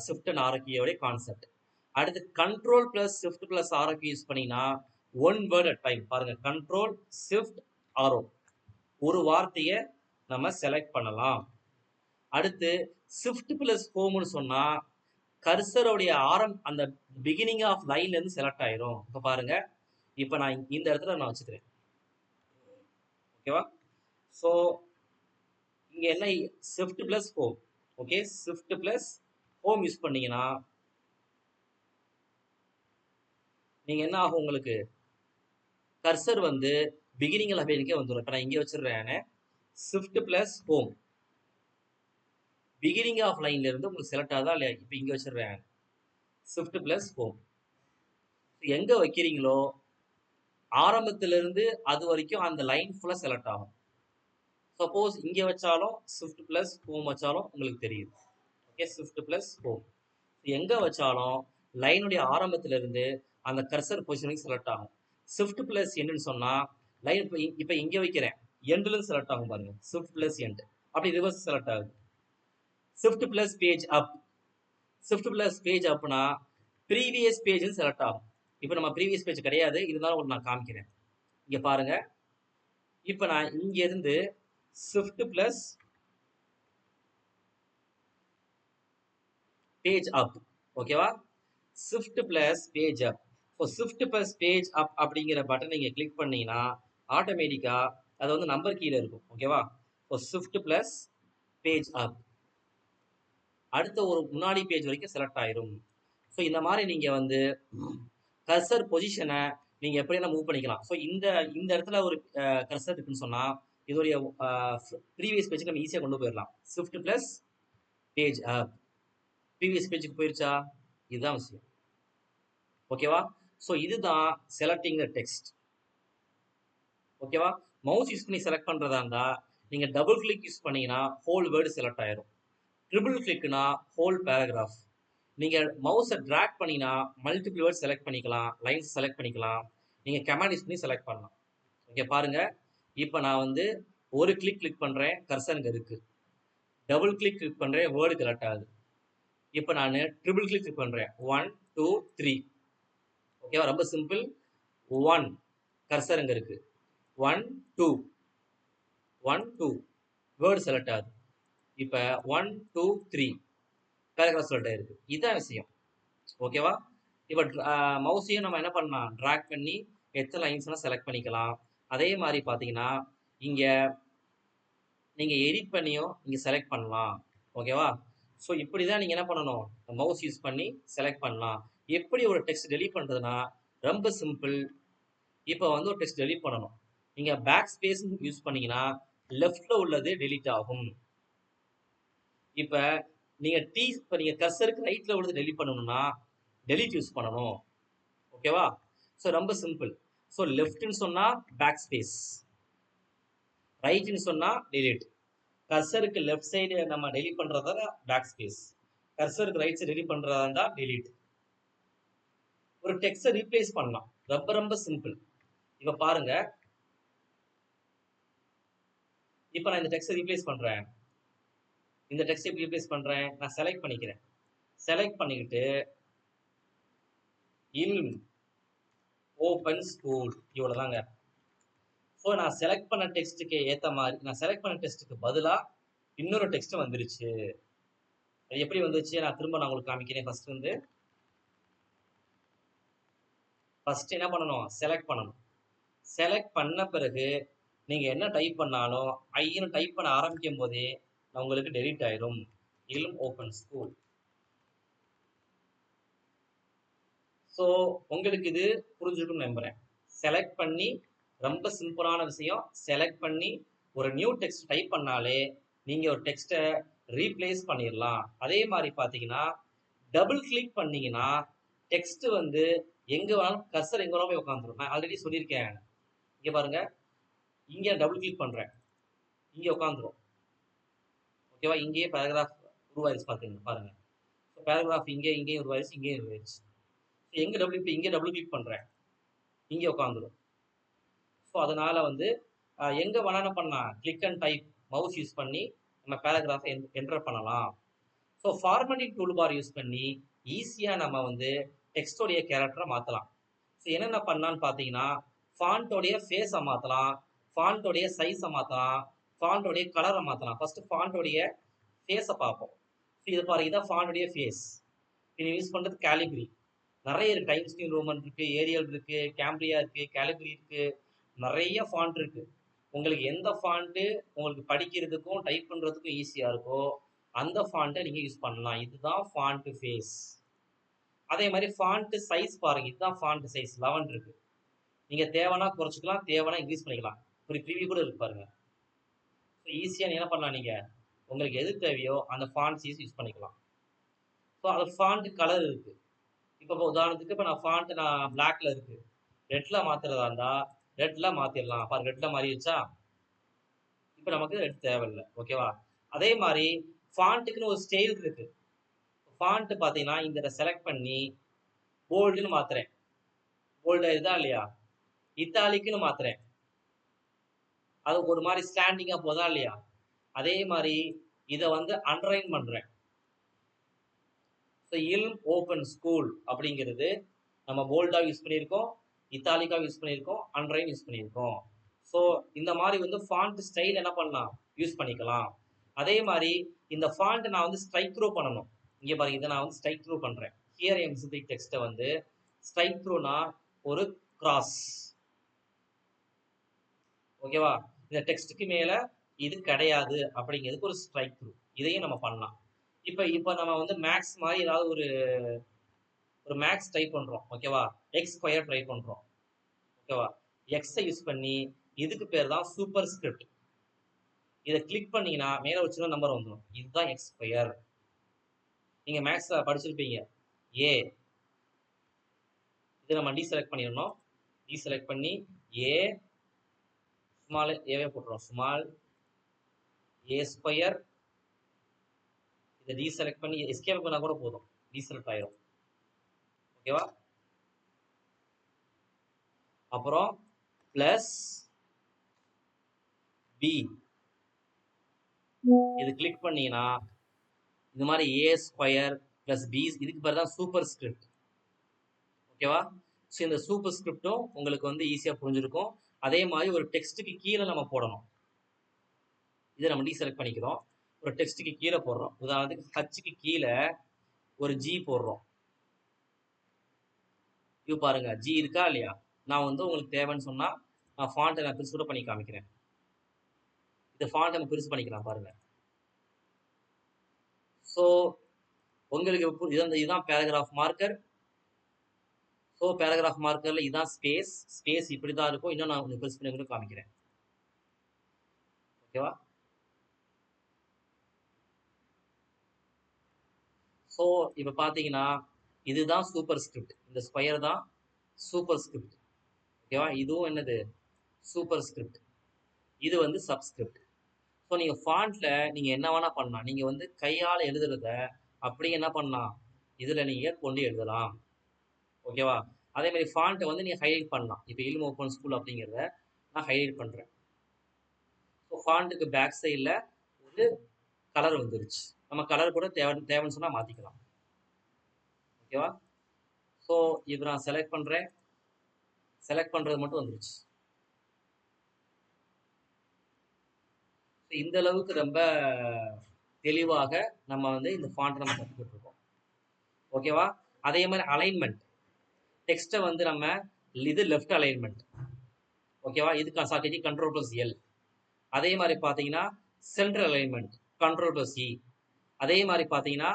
ஷிஃப்ட் அண்ட் ஆரோ கீயோடைய கான்செப்ட். அடுத்து Ctrl+Shift+R கீ யூஸ் பண்ணினா 1 வேர்ட் அட் டைம். பாருங்க, Ctrl+Shift+R ஒரு வார்த்தையை நம்ம செலக்ட் பண்ணலாம். அடுத்து Shift+Homeனு சொன்னா கர்சரோடைய அந்த பிகினிங் ஆஃப் லைன்ல இருந்து செலக்ட் ஆயிரும். இப்போ பாருங்க, இப்போ நான் இந்த இடத்துல நான் வச்சுக்கிறேன். ஓகேவா? ஸோ இங்க என்ன, Shift+Home. ஓகே, Shift+Home யூஸ் பண்ணீங்கன்னா நீங்க என்ன ஆகும், உங்களுக்கு கர்சர் வந்து பிகினிங் ஆஃப் லைனுக்கே வந்துடும். இப்போ நான் இங்கே வச்சிடுறேன். Shift+Home பிகினிங் ஆஃப் லைன்ல இருந்து உங்களுக்கு செலக்ட் ஆகுதா இல்லையா? இப்போ இங்கே வச்சிடுறேன். Shift+Home எங்க வைக்கிறீங்களோ ஆரம்பத்திலிருந்து அது வரைக்கும் அந்த லைன் ஃபுல்லா செலக்ட் ஆகும். சப்போஸ் இங்க வச்சாலும் Shift+Home வச்சாலும் உங்களுக்கு தெரியும். ஓகே, Shift+Home எங்க வச்சாலும் லைனுடைய ஆரம்பத்துல இருந்து அந்த கர்சர் பொசிஷனுக்கு செலக்ட் ஆகும். Shift+Endன்னு சொன்னா லைன் இப்போ இங்க வைக்கிறேன், எண்ட்ல இருந்து செலக்ட் ஆகும். பாருங்க, Shift+End அப்படி ரிவர்ஸ் செலக்ட் ஆகுது. Shift+Page அப். Shift+Page அப்னா ப்ரீவியஸ் பேஜ்னு செலக்ட் ஆகும். இப்போ நம்ம ப்ரீவியஸ் பேஜ் கிடையாது, இருந்தாலும் நான் காமிக்கிறேன். இங்க பாருங்க, இப்போ நான் இங்க இருந்து Shift+Page அப். ஓகேவா? Shift+Page அப். ஸோ Shift+Page அப் அப்படிங்கிற பட்டன் நீங்க கிளிக் பண்ணீங்கன்னா ஆட்டோமேட்டிக்கா அது வந்து நம்பர் கீழ இருக்கும். ஓகேவா? ஸோ Shift+Page அப் அடுத்த ஒரு முன்னாடி பேஜ் வரைக்கும் செலக்ட் ஆயிரும். ஸோ இந்த மாதிரி நீங்க வந்து கர்சர் பொசிஷனை நீங்க எப்படி மூவ் பண்ணிக்கலாம். ஸோ இந்த இடத்துல ஒரு கர்சர் இருக்குன்னு சொன்னா இதோடைய ப்ரீவியஸ் பேஜுக்கு நம்ம ஈஸியாக கொண்டு போயிடலாம். Shift+Page அப். ப்ரீவியஸ் பேஜுக்கு போயிருச்சா? இதுதான் விஷயம். ஓகேவா? ஸோ இதுதான் செலக்டிங் த டெக்ஸ்ட். ஓகேவா? மவுஸ் யூஸ் பண்ணி செலக்ட் பண்றதா இருந்தா, நீங்க டபுள் கிளிக் யூஸ் பண்ணீங்கன்னா, ஹோல் வேர்ட் செலக்ட் ஆயிரும். ட்ரிபிள் கிளிக்னா ஹோல் பேராகிராஃப். நீங்க மவுஸ டிராக் பண்ணீங்கன்னா, மல்டிபிள் வேர்ட்ஸ் செலக்ட் பண்ணிக்கலாம். லைன்ஸ் செலக்ட் பண்ணிக்கலாம். நீங்க கமாண்ட் யூஸ் பண்ணி செலக்ட் பண்ணலாம். ஓகே பாருங்க. இப்ப நான் வந்து ஒரு கிளிக் பண்றேன். கர்சர் இங்க இருக்கு. டபுள் கிளிக் பண்றேன். வேர்ட் செலக்ட் ஆகுது. இப்ப நானு ட்ரிபிள் கிளிக் பண்றேன். 1, 2, 3. ஓகேவா? ரொம்ப சிம்பிள். 1 கர்சர் இங்க இருக்கு. 1, 2, 1, 2 வேர்ட் செலக்ட் ஆகுது. இப்ப 1, 2, 3 பேராகிராஃப் செலக்ட் ஆயிருக்கு. இதான் விஷயம். ஓகேவா? இப்ப மவுஸையும் நம்ம என்ன பண்ணலாம்? டிராக் பண்ணி எத்தனை லைன்ஸ்லாம் செலக்ட் பண்ணிக்கலாம். அதே மாதிரி பார்த்தீங்கன்னா, இங்க நீங்க எடிட் பண்ணியும் இங்க செலக்ட் பண்ணலாம். ஓகேவா? ஸோ இப்படி தான் நீங்க என்ன பண்ணணும்? மவுஸ் யூஸ் பண்ணி செலக்ட் பண்ணலாம். எப்படி ஒரு டெக்ஸ்ட் டெலீட் பண்றதுன்னா, ரொம்ப சிம்பிள். இப்போ வந்து ஒரு டெக்ஸ்ட் டெலீட் பண்ணணும். நீங்க பேக் ஸ்பேஸ் யூஸ் பண்ணீங்கன்னா, லெஃப்ட்ல உள்ளது டெலீட் ஆகும். இப்ப நீங்க கர்சருக்கு ரைட்ல உள்ளது டெலீட் பண்ணணும்னா, டெலீட் யூஸ் பண்ணணும். ஓகேவா? ஸோ ரொம்ப சிம்பிள். ஸோ லெஃப்ட்னு சொன்னா பேக் ஸ்பேஸ், ரைட்னு சொன்னா டெலீட். கர்சருக்கு லெஃப்ட் சைடு நம்ம டெலீட் பண்றதா பேக் ஸ்பேஸ், கர்சருக்கு ரைட் சைடு டெலீட் பண்றதா இருந்தா டெலீட். ஒரு டெக்ஸ்டை ரீப்ளேஸ் பண்ணலாம். ரொம்ப ரொம்ப சிம்பிள். இப்ப பாருங்க. இப்ப நான் இந்த டெக்ஸ்டை ரீப்ளேஸ் பண்றேன். இந்த டெக்ஸ்டை எப்படி ரீப்ளேஸ் பண்றேன்? நான் செலக்ட் பண்ணிக்கிறேன். செலக்ட் பண்ணிக்கிட்டு இன் ஓபன் ஸ்கூல் இவ்வளவுதாங்க. ஸோ நான் செலக்ட் பண்ண டெக்ஸ்ட்டுக்கு ஏற்ற மாதிரி, நான் செலக்ட் பண்ண டெக்ஸ்ட்டுக்கு பதிலாக இன்னொரு டெக்ஸ்ட் வந்துருச்சு. அது எப்படி வந்துச்சு? நான் உங்களுக்கு காமிக்கிறேன். ஃபர்ஸ்ட் என்ன பண்ணணும்? செலக்ட் பண்ணணும். செலக்ட் பண்ண பிறகு நீங்க என்ன டைப் பண்ணாலும் ஐன்னு டைப் பண்ண ஆரம்பிக்கும் போதே உங்களுக்கு டெலீட் ஆயிரும். இலும் ஓபன் ஸ்கூல். ஸோ உங்களுக்கு இது புரிஞ்சிருக்கும்னு நம்புறேன். செலக்ட் பண்ணி, ரொம்ப சிம்பிளான விஷயம். செலக்ட் பண்ணி ஒரு நியூ டெக்ஸ்ட் டைப் பண்ணாலே நீங்க ஒரு டெக்ஸ்ட்டை ரீப்ளேஸ் பண்ணிடலாம். அதே மாதிரி பார்த்தீங்கன்னா, டபுள் கிளிக் பண்ணீங்கன்னா டெக்ஸ்ட் வந்து எங்க வேணாலும் கர்சர் எங்க வேணாலும் போய் உட்காந்துரும். நான் ஆல்ரெடி சொல்லியிருக்கேன். இங்க பாருங்க. இங்க டபுள் கிளிக் பண்றேன். இங்க உட்காந்துரும். ஓகேவா? இங்கேயே பேராகிராஃப் உருவாயிருச்சு பாத்தீங்க பாருங்க. பேராகிராஃப் இங்கேயும் உருவாயிருச்சு, இங்கேயும் உருவாயிருச்சு. இங்க டபுள் கிளிக் பண்றேன். இங்க உட்காந்துரும். ஸோ அதனால வந்து எங்க வேணாலும் பண்ணலாம். Click and type mouse use பண்ணி நம்ம பேராகிராஃபை என்டர் பண்ணலாம். So formatting tool bar use பண்ணி ஈஸியா நம்ம வந்து டெக்ஸ்டோடைய கேரக்டரை மாற்றலாம். ஸோ என்னென்ன பண்ணலான்னு பார்த்தீங்கன்னா, ஃபாண்ட்டோடைய ஃபேஸை மாற்றலாம், ஃபாண்ட்டோடைய சைஸை மாற்றலாம், ஃபாண்ட்டோடைய கலரை மாற்றலாம். ஃபர்ஸ்ட் ஃபாண்ட்டோடைய ஃபேஸை பார்ப்போம். ஸோ இது பாருங்க, இதான் ஃபாண்ட்டோடைய ஃபேஸ். இது யூஸ் பண்ணுறது கேலிகிரி. நிறைய இருக்கு. டைம்ஸ் நியூ ரோமன் இருக்கு, ஏரியல் இருக்கு, கேம்பிரியா இருக்கு, கேலிகிரி இருக்கு, நிறைய ஃபாண்ட் இருக்கு. உங்களுக்கு எந்த ஃபாண்ட்டு உங்களுக்கு படிக்கிறதுக்கும் டைப் பண்ணுறதுக்கும் ஈஸியாக இருக்கோ அந்த ஃபாண்ட்டை நீங்கள் யூஸ் பண்ணலாம். இதுதான் ஃபாண்ட் ஃபேஸ். அதே மாதிரி ஃபாண்ட் சைஸ் பாருங்க. இதுதான் ஃபாண்ட் சைஸ் 11 இருக்கு. நீங்க தேவைன்னா குறைச்சிக்கலாம், தேவைன்னா இன்க்ரீஸ் பண்ணிக்கலாம். ஒரு ப்ரிவியூ கூட இருக்கு பாருங்க. ஸோ ஈஸியாக என்ன பண்ணலாம், நீங்க உங்களுக்கு எது தேவையோ அந்த ஃபாண்ட் சைஸ் யூஸ் பண்ணிக்கலாம். ஸோ அது ஃபாண்ட் கலர் இருக்கு. இப்போ உதாரணத்துக்கு இப்போ நான் பிளாக்ல இருக்கு, ரெட்ல மாத்துறதா இருந்தா ரெட்ல மாத்திடலாம். பாருங்க ரெட்ல மாறிடுச்சா? இப்போ நமக்கு ரெட் தேவையில்லை. ஓகேவா? அதே மாதிரி ஃபாண்ட்டுக்குன்னு ஒரு ஸ்டைல் இருக்கு. ஃபாண்ட் பார்த்தீங்கன்னா இந்த செலக்ட் பண்ணி போல்டுன்னு மாத்துறேன். போல்டு இதா இல்லையா? இத்தாலிக்குன்னு மாத்துறேன். அது ஒரு மாதிரி ஸ்டாண்டிங்கா போதா இல்லையா? அதே மாதிரி இதை வந்து அண்டர்லைன் பண்றேன். இல்ம் ஓபன் ஸ்கூல் அப்படிங்கிறது நம்ம போல்டா யூஸ் பண்ணியிருக்கோம், இத்தாலிக்கா யூஸ் பண்ணியிருக்கோம், அண்டர்லைன் யூஸ் பண்ணியிருக்கோம். ஸோ இந்த மாதிரி வந்து ஃபாண்ட் ஸ்டைல் என்ன பண்ணலாம், யூஸ் பண்ணிக்கலாம். அதே மாதிரி இந்த ஃபாண்ட் நான் வந்து ஸ்ட்ரைக் த்ரூ பண்ணணும். இங்கே பாருங்க, இதை நான் வந்து ஸ்ட்ரைக் த்ரூ பண்றேன். ஹியர் எம்சிபிக் டெக்ஸ்ட்டை வந்து ஸ்ட்ரைக் த்ரூனா ஒரு கிராஸ். ஓகேவா? இந்த டெக்ஸ்ட்டுக்கு மேல இது கிடையாது அப்படிங்கிறதுக்கு ஒரு ஸ்ட்ரைக் த்ரூ. இதையும் நம்ம பண்ணலாம். இப்போ நம்ம வந்து மேக்ஸ் மாதிரி ஏதாவது ஒரு மேக்ஸ் ட்ரை பண்றோம். ஓகேவா? எக்ஸ் ஸ்கொயர் ட்ரை பண்றோம். ஓகேவா? எக்ஸை யூஸ் பண்ணி இதுக்கு பேர் தான் சூப்பர் ஸ்கிரிப்ட். இதை கிளிக் பண்ணீங்கன்னா மேல ஒரு சின்ன நம்பர் வந்துடும். இதுதான் எக்ஸ் ஸ்கொயர். நீங்க மேக்ஸ்ல படிச்சிருப்பீங்க. ஏ இதை நம்ம டீசெலக்ட் பண்ணிடணும். டீசெலக்ட் பண்ணி ஏ ஸ்மால் ஏவே போட்டுறோம். Small A square. இதை டீசெலக்ட் பண்ணி எஸ்கேப் பண்ணா கூட போதும், டீசெலக்ட் ஆயிரும். ஓகேவா? அப்புறம் பிளஸ் பி, இது கிளிக் பண்ணீங்கன்னா இந்த மாதிரி ஏ ஸ்கொயர் பிளஸ் பி, இதுக்கு பேர் தான் சூப்பர் ஸ்கிரிப்ட். ஓகேவா? ஸோ இந்த சூப்பர் ஸ்கிரிப்டும் உங்களுக்கு வந்து ஈஸியாக புரிஞ்சிருக்கும். அதே மாதிரி ஒரு டெக்ஸ்ட்டுக்கு கீழே நம்ம போடணும். இதை நம்ம டீசெலக்ட் பண்ணிக்கிறோம். ஒரு டெக்ஸ்ட்டுக்கு கீழே போடுறோம். உதாரணத்துக்கு ஹச்சுக்கு கீழே ஒரு ஜி போடுறோம். இது பாருங்க, ஜி இருக்கா இல்லையா? நான் வந்து உங்களுக்கு தேவைன்னு சொன்னா நான் ஃபாண்ட்டை நான் பெருசு கூட பண்ணி காமிக்கிறேன். இந்த ஃபாண்ட் நம்ம பெருசு பண்ணிக்கலாம் பாருங்க. ஸோ உங்களுக்கு இதுதான் பேராகிராஃப் மார்க்கர். ஸோ பேராகிராஃப் மார்க்கர்ல இதுதான் ஸ்பேஸ். ஸ்பேஸ் இப்படி தான் இருக்கும். இன்னும் நான் உங்களுக்கு பெருசு பண்ணி கூட காமிக்கிறேன். ஓகேவா? ஸோ இப்போ பார்த்தீங்கன்னா இதுதான் சூப்பர் ஸ்கிரிப்ட். இந்த ஸ்கொயர் தான் சூப்பர் ஸ்கிரிப்ட். ஓகேவா? இதுவும் என்னது? Super script. இது வந்து சப்ஸ்கிரிப்ட். ஸோ நீங்கள் ஃபாண்ட்டில் நீங்கள் என்ன வேணால் பண்ணலாம். நீங்கள் வந்து கையால் எழுதுறத அப்படியே என்ன பண்ணலாம், இதில் நீங்கள் கொண்டு எழுதலாம். ஓகேவா? அதே மாதிரி ஃபாண்ட்டை வந்து நீங்கள் ஹைலைட் பண்ணலாம். இப்போ இல்ம் ஓப்பன் ஸ்கூல் அப்படிங்கிறத நான் ஹைலைட் பண்ணுறேன். ஸோ ஃபாண்ட்டுக்கு பேக் சைடில் ஒரு கலர் வந்துருச்சு. நம்ம கலர் கூட தேவைன்னு சொன்னால் மாற்றிக்கலாம். ஓகேவா? ஸோ இப்போ நான் செலக்ட் பண்ணுறேன். செலக்ட் பண்ணுறது மட்டும் வந்துருச்சு. இந்த அளவுக்கு ரொம்ப தெளிவாக நம்ம வந்து இந்த ஃபாண்ட் நம்ம கற்றுக்கிட்டு இருக்கோம். ஓகேவா? அதே மாதிரி அலைன்மெண்ட். டெக்ஸ்ட்டை வந்து நம்ம இது லெஃப்ட் அலைன்மெண்ட். ஓகேவா? இதுக்கு சாக்கி கண்ட்ரோல் ப்ளஸ் எல். அதே மாதிரி பார்த்தீங்கன்னா central alignment control plus E. அதே மாதிரி பார்த்தீங்கன்னா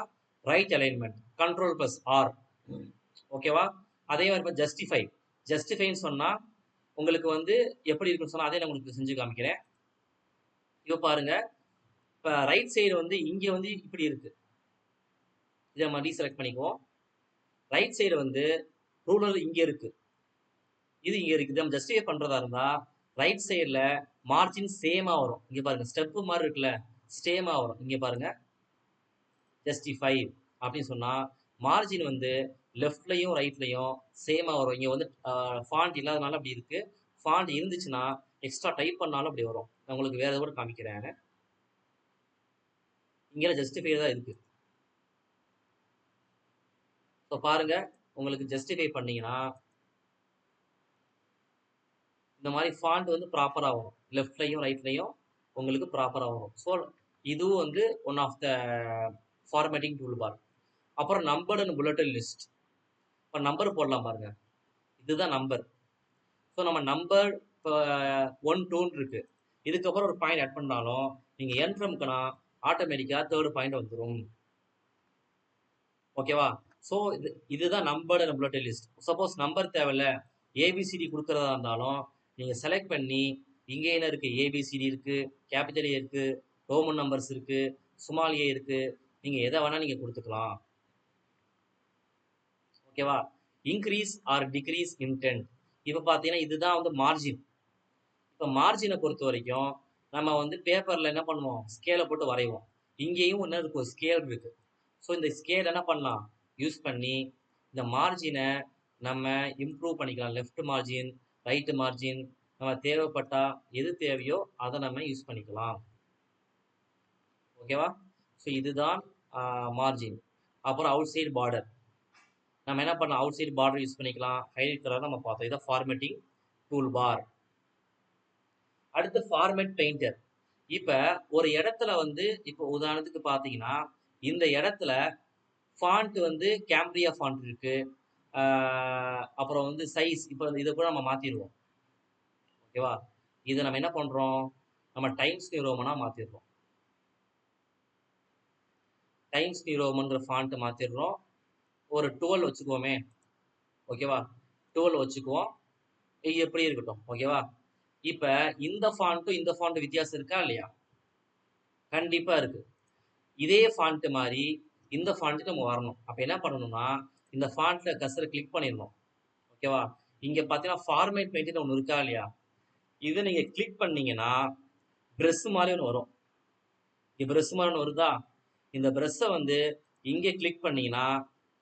right alignment control plus R. ஓகேவா? அதே மாதிரி இப்போ ஜஸ்டிஃபை. ஜஸ்டிஃபைன்னு சொன்னால் உங்களுக்கு வந்து எப்படி இருக்குன்னு சொன்னால் அதே நான் உங்களுக்கு செஞ்சு காமிக்கிறேன். இப்போ பாருங்க, இப்போ ரைட் சைடு வந்து இங்கே வந்து இப்படி இருக்கு. இதை நம்ம டீசெலக்ட் பண்ணிக்குவோம். ரைட் சைடு வந்து ரூலர் இங்கே இருக்கு, இது இங்கே இருக்குது. நம்ம ஜஸ்டிஃபை பண்ணுறதா இருந்தால் ரைட் சைடில் மார்ஜின் சேமாக வரும். இங்கே பாருங்க, ஸ்டெப்பு மாதிரி இருக்குல்ல, சேமாக வரும். இங்கே பாருங்க, ஜஸ்டிஃபை அப்படின்னு சொன்னால் மார்ஜின் வந்து லெஃப்ட்லையும் ரைட்லையும் சேமாக வரும். இங்கே வந்து ஃபாண்ட் இல்லாதனால அப்படி இருக்கு. ஃபாண்ட் இருந்துச்சுன்னா எக்ஸ்ட்ரா டைப் பண்ணாலும் அப்படி வரும். நான் உங்களுக்கு வேற கூட காமிக்கிறேன். இங்கே ஜஸ்டிஃபை தான் இருக்கு. ஸோ பாருங்க, உங்களுக்கு ஜஸ்டிஃபை பண்ணீங்கன்னா இந்த மாதிரி ஃபாண்ட் வந்து ப்ராப்பராக வரும். லெஃப்ட்லையும் ரைட்லையும் உங்களுக்கு ப்ராப்பராக வரும். ஸோ இதுவும் வந்து one of the formatting tool bar. அப்புறம் நம்பர் அண்ட் புல்லட் லிஸ்ட். இப்போ நம்பர் போடலாம் பாருங்க, இதுதான் நம்பர். ஸோ நம்ம நம்பர் இப்போ 1 2 இருக்கு. இதுக்கப்புறம் ஒரு பாயிண்ட் ஆட் பண்ணாலும் நீங்கள் என்ட்ரம்க்குனா ஆட்டோமேட்டிக்காக தேர்ட் பாயிண்ட் வந்துடும். ஓகேவா? ஸோ இதுதான் number and bullet list. Suppose number தேவையில்ல, ஏபிசிடி கொடுக்குறதா இருந்தாலும் நீங்கள் செலக்ட் பண்ணி இங்கே என்ன இருக்குது, ஏபிசிடி இருக்குது, கேபிட்டல் ஏ இருக்குது, ரோமன் நம்பர்ஸ் இருக்குது, ஸ்மால் ஏ இருக்குது. நீங்கள் எதை வேணால் நீங்கள் கொடுத்துக்கலாம். ஓகேவா? Increase R degrees intend. இப்போ பார்த்தீங்கன்னா இதுதான் வந்து மார்ஜின். இப்போ மார்ஜினை பொறுத்த வரைக்கும் நம்ம வந்து பேப்பரில் என்ன பண்ணுவோம், ஸ்கேலை போட்டு வரைவோம். இங்கேயும் என்ன இருக்கும், ஸ்கேல் இருக்குது. ஸோ இந்த ஸ்கேல் என்ன பண்ணலாம், யூஸ் பண்ணி இந்த மார்ஜினை நம்ம இம்ப்ரூவ் பண்ணிக்கலாம். லெஃப்ட் மார்ஜின், ரைட்டு மார்ஜின், நம்ம தேவைப்பட்டால் எது தேவையோ அதை நம்ம யூஸ் பண்ணிக்கலாம். ஓகேவா? ஸோ இதுதான் மார்ஜின். அப்புறம் அவுட் சைடு பார்டர். நம்ம என்ன பண்ணலாம், அவுட் சைடு பார்டர் யூஸ் பண்ணிக்கலாம். ஹைலைட் கலர் நம்ம பார்த்தோம். இதான் ஃபார்மேட்டிங் டூல் பார். அடுத்து ஃபார்மேட் பெயிண்டர். இப்போ ஒரு இடத்துல வந்து இப்போ உதாரணத்துக்கு பார்த்தீங்கன்னா இந்த இடத்துல ஃபாண்ட் வந்து கேம்ப்ரியா ஃபாண்ட் இருக்கு. அப்புறம் வந்து சைஸ், இப்போ இதை கூட நம்ம மாற்றிடுவோம். ஓகேவா? இதை நம்ம என்ன பண்ணுறோம், நம்ம டைம்ஸ் நியூ ரோமனாக மாற்றிடுறோம். டைம்ஸ் நியூ ரோமன்ற ஃபாண்ட்டு மாற்றிடுறோம். ஒரு 12 வச்சுக்குவோமே. ஓகேவா? 12 வச்சுக்குவோம். இது எப்படி இருக்கட்டும். ஓகேவா? இப்போ இந்த ஃபாண்ட்டும் இந்த ஃபாண்ட் வித்தியாசம் இருக்கா இல்லையா? கண்டிப்பாக இருக்கு. இதே ஃபாண்ட் மாதிரி இந்த ஃபாண்ட்டுக்கு நம்ம வரணும். அப்போ என்ன பண்ணணும்னா இந்த ஃபாண்ட்டில் கர்சரை கிளிக் பண்ணிடணும். ஓகேவா? இங்கே பார்த்தீங்கன்னா ஃபார்மேட் பெயிண்ட்னு ஒன்று இருக்கா இல்லையா? இதை நீங்க கிளிக் பண்ணீங்கன்னா பிரஷ் மாதிரி ஒன்று வரும். பிரஷ் மாதிரி ஒன்று வருதா? இந்த பிரஷ்ஷை வந்து இங்கே கிளிக் பண்ணீங்கன்னா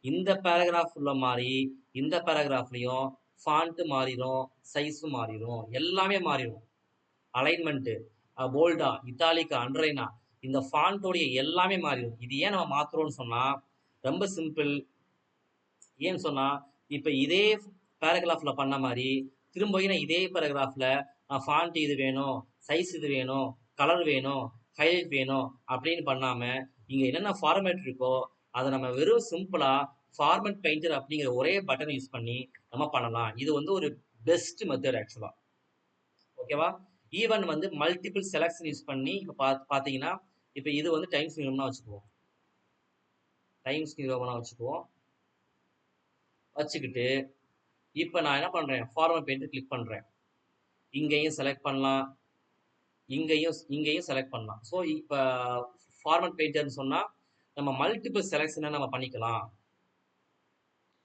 இந்த பேராகிராஃப் உள்ள மாதிரி இந்த பேராகிராஃப்லையும் ஃபாண்ட் மாறிடும், சைஸும் மாறிடும், எல்லாமே மாறிடும். அலைன்மெண்ட்டு, போல்டா, இத்தாலிக்கா, அண்டர்லைனா, இந்த ஃபாண்டோடைய எல்லாமே மாறிடும். இது ஏன் நம்ம மாத்துறோம்னு சொன்னா ரொம்ப சிம்பிள். ஏன்னு சொன்னா இப்போ இதே பேராகிராஃப்ல பண்ண மாதிரி திரும்ப நான் இதே பேராகிராஃப்ல ஃபாண்ட் இது வேணும், சைஸ் இது வேணும், கலர் வேணும், ஹைலைட் வேணும் அப்படின்னு பண்ணாம இங்க என்னென்ன ஃபார்மேட் இருக்கோ அதை நம்ம வெறும் சிம்பிளா ஃபார்மேட் பெயிண்டர் அப்படிங்கிற ஒரே பட்டன் யூஸ் பண்ணி நம்ம பண்ணலாம். இது வந்து ஒரு பெஸ்ட் மெத்தட் ஆக்சுவலா. ஓகேவா? ஈவன் வந்து மல்டிபிள் செலக்ஷன் யூஸ் பண்ணி இப்போ பார்த்தீங்கன்னா இப்போ இது வந்து டைம்ஸ் நியூரோம்னா வச்சுக்குவோம். டைம்ஸ் நியூரோம்னா வச்சுக்குவோம். வச்சுக்கிட்டு இப்போ நான் என்ன பண்ணுறேன், ஃபார்மேட் பெயிண்டர் கிளிக் பண்ணுறேன். இங்கேயும் செலக்ட் பண்ணலாம், இங்கேயும் செலக்ட் பண்ணலாம். ஸோ இப்போ ஃபார்மேட் பெயிண்டர்னு சொன்னால் நம்ம மல்டிபிள் செலக்ஷனை நம்ம பண்ணிக்கலாம்.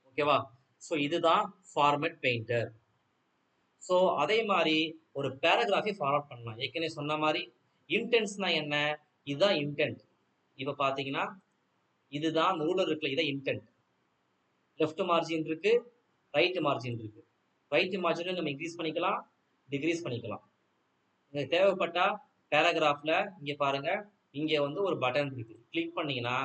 ஓகேவா? ஸோ இதுதான் ஃபார்மேட் பெயிண்டர். ஸோ அதே மாதிரி ஒரு பேராகிராஃபை ஃபார்வர்ட் பண்ணலாம். ஏற்கனவே சொன்ன மாதிரி இன்டென்ட்ஸ்னா என்ன? இதுதான் இன்டென்ட். இப்போ பார்த்தீங்கன்னா இதுதான் அந்த ரூலர் இருக்குல்ல, இதான் இன்டென்ட். லெஃப்ட் மார்ஜின் இருக்கு, ரைட் மார்ஜின் இருக்கு. ரைட் மார்ஜினை நம்ம இன்க்ரீஸ் பண்ணிக்கலாம், டிக்ரீஸ் பண்ணிக்கலாம். உங்களுக்கு தேவைப்பட்டா பேராகிராஃப்ல இங்கே பாருங்க, இங்கே வந்து ஒரு பட்டன் இருக்கு, கிளிக் பண்ணீங்கன்னா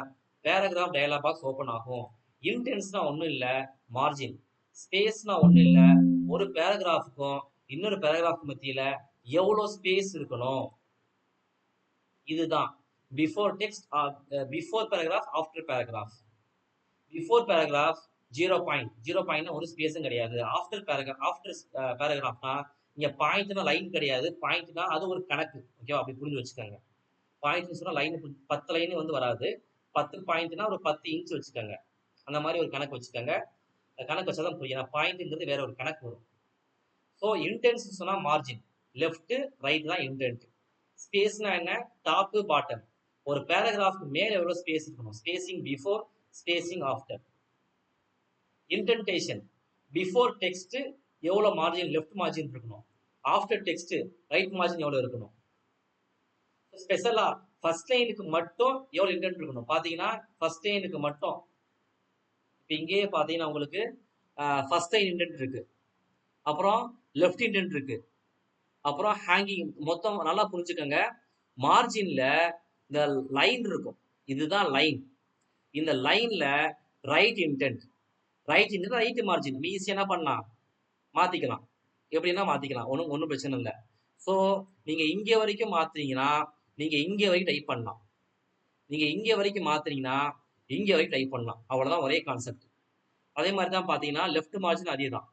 பேராகிராஃப் டயலாக் பாக்ஸ் ஓப்பன் ஆகும். இன்டென்ஸ்னா ஒன்றும் இல்லை, மார்ஜின். ஸ்பேஸ்னா ஒன்றும் இல்லை, ஒரு பேராகிராஃபுக்கும் இன்னொரு பேராகிராஃப் மத்தியில எவ்வளோ ஸ்பேஸ் இருக்கணும், இதுதான் before text, before paragraph, after paragraph. Before paragraph 0.0 ஒரு ஸ்பேஸும் கிடையாது. ஆஃப்டர் பேராகிராஃப்னா இங்க பாயிண்ட்னா லைன் கிடையாது, பாயிண்ட்னா அது ஒரு கணக்கு. ஓகேவா? அப்படி புரிஞ்சு வச்சுக்கோங்க. பாயிண்ட்னு சொன்னா லைன் 10 லைன் வந்து வராது, 10 பாயிண்ட்னா ஒரு 10 இன்ச் வச்சுக்கோங்க. அந்த மாதிரி ஒரு கணக்கு வச்சுக்கோங்க. கணக்கு வச்சாதான் புரியும். பாயிண்ட்ங்கிறது வேற ஒரு கணக்கு வரும். ஸோ இன்டென்ஸ் சொன்னா மார்ஜின், லெஃப்ட் ரைட் தான் இன்டென்ட். ஸ்பேஸ்னா என்ன? Top bottom. ஒரு பேராகிராஃப்க்கு மேல எவ்வளவு ஸ்பேஸ் இருக்கணும், spacing before, spacing after. Indentation, before text எவ்வளோ மார்ஜின், லெஃப்ட் மார்ஜின் இருக்கணும், ஆஃப்டர் டெக்ஸ்ட் ரைட் மார்ஜின் எவ்வளோ இருக்கணும். ஸ்பெஷலா ஃபர்ஸ்ட் லைனுக்கு மட்டும் எவ்வளோ இன்டென்ட் இருக்கணும் பார்த்தீங்கன்னா, ஃபர்ஸ்ட் லைனுக்கு மட்டும் இப்போ இங்கேயே பார்த்தீங்கன்னா உங்களுக்கு ஃபர்ஸ்ட் லைன் இன்டென்ட் இருக்கு, அப்புறம் லெஃப்ட் இன்டென்ட் இருக்கு, அப்புறம் ஹேங்கிங். மொத்தம் நல்லா புரிஞ்சுக்கோங்க. மார்ஜின்ல இந்த லைன் இருக்கும், இதுதான் லைன். இந்த லைன்ல ரைட் இன்டென்ட், ரைட் மார்ஜின் ஈஸியாக என்ன பண்ணலாம், மாற்றிக்கலாம். எப்படின்னா மாற்றிக்கலாம், ஒன்றும் பிரச்சனை இல்லை. ஸோ நீங்கள் இங்கே வரைக்கும் மாற்றுறீங்கன்னா நீங்கள் இங்கே வரைக்கும் டைப் பண்ணலாம், நீங்கள் இங்கே வரைக்கும் மாற்றுறீங்கன்னா இங்கே வரைக்கும் டைப் பண்ணலாம். அவ்வளோதான், ஒரே கான்செப்ட். அதே மாதிரி தான் பார்த்தீங்கன்னா லெஃப்ட் மார்ஜின் அதே தான்.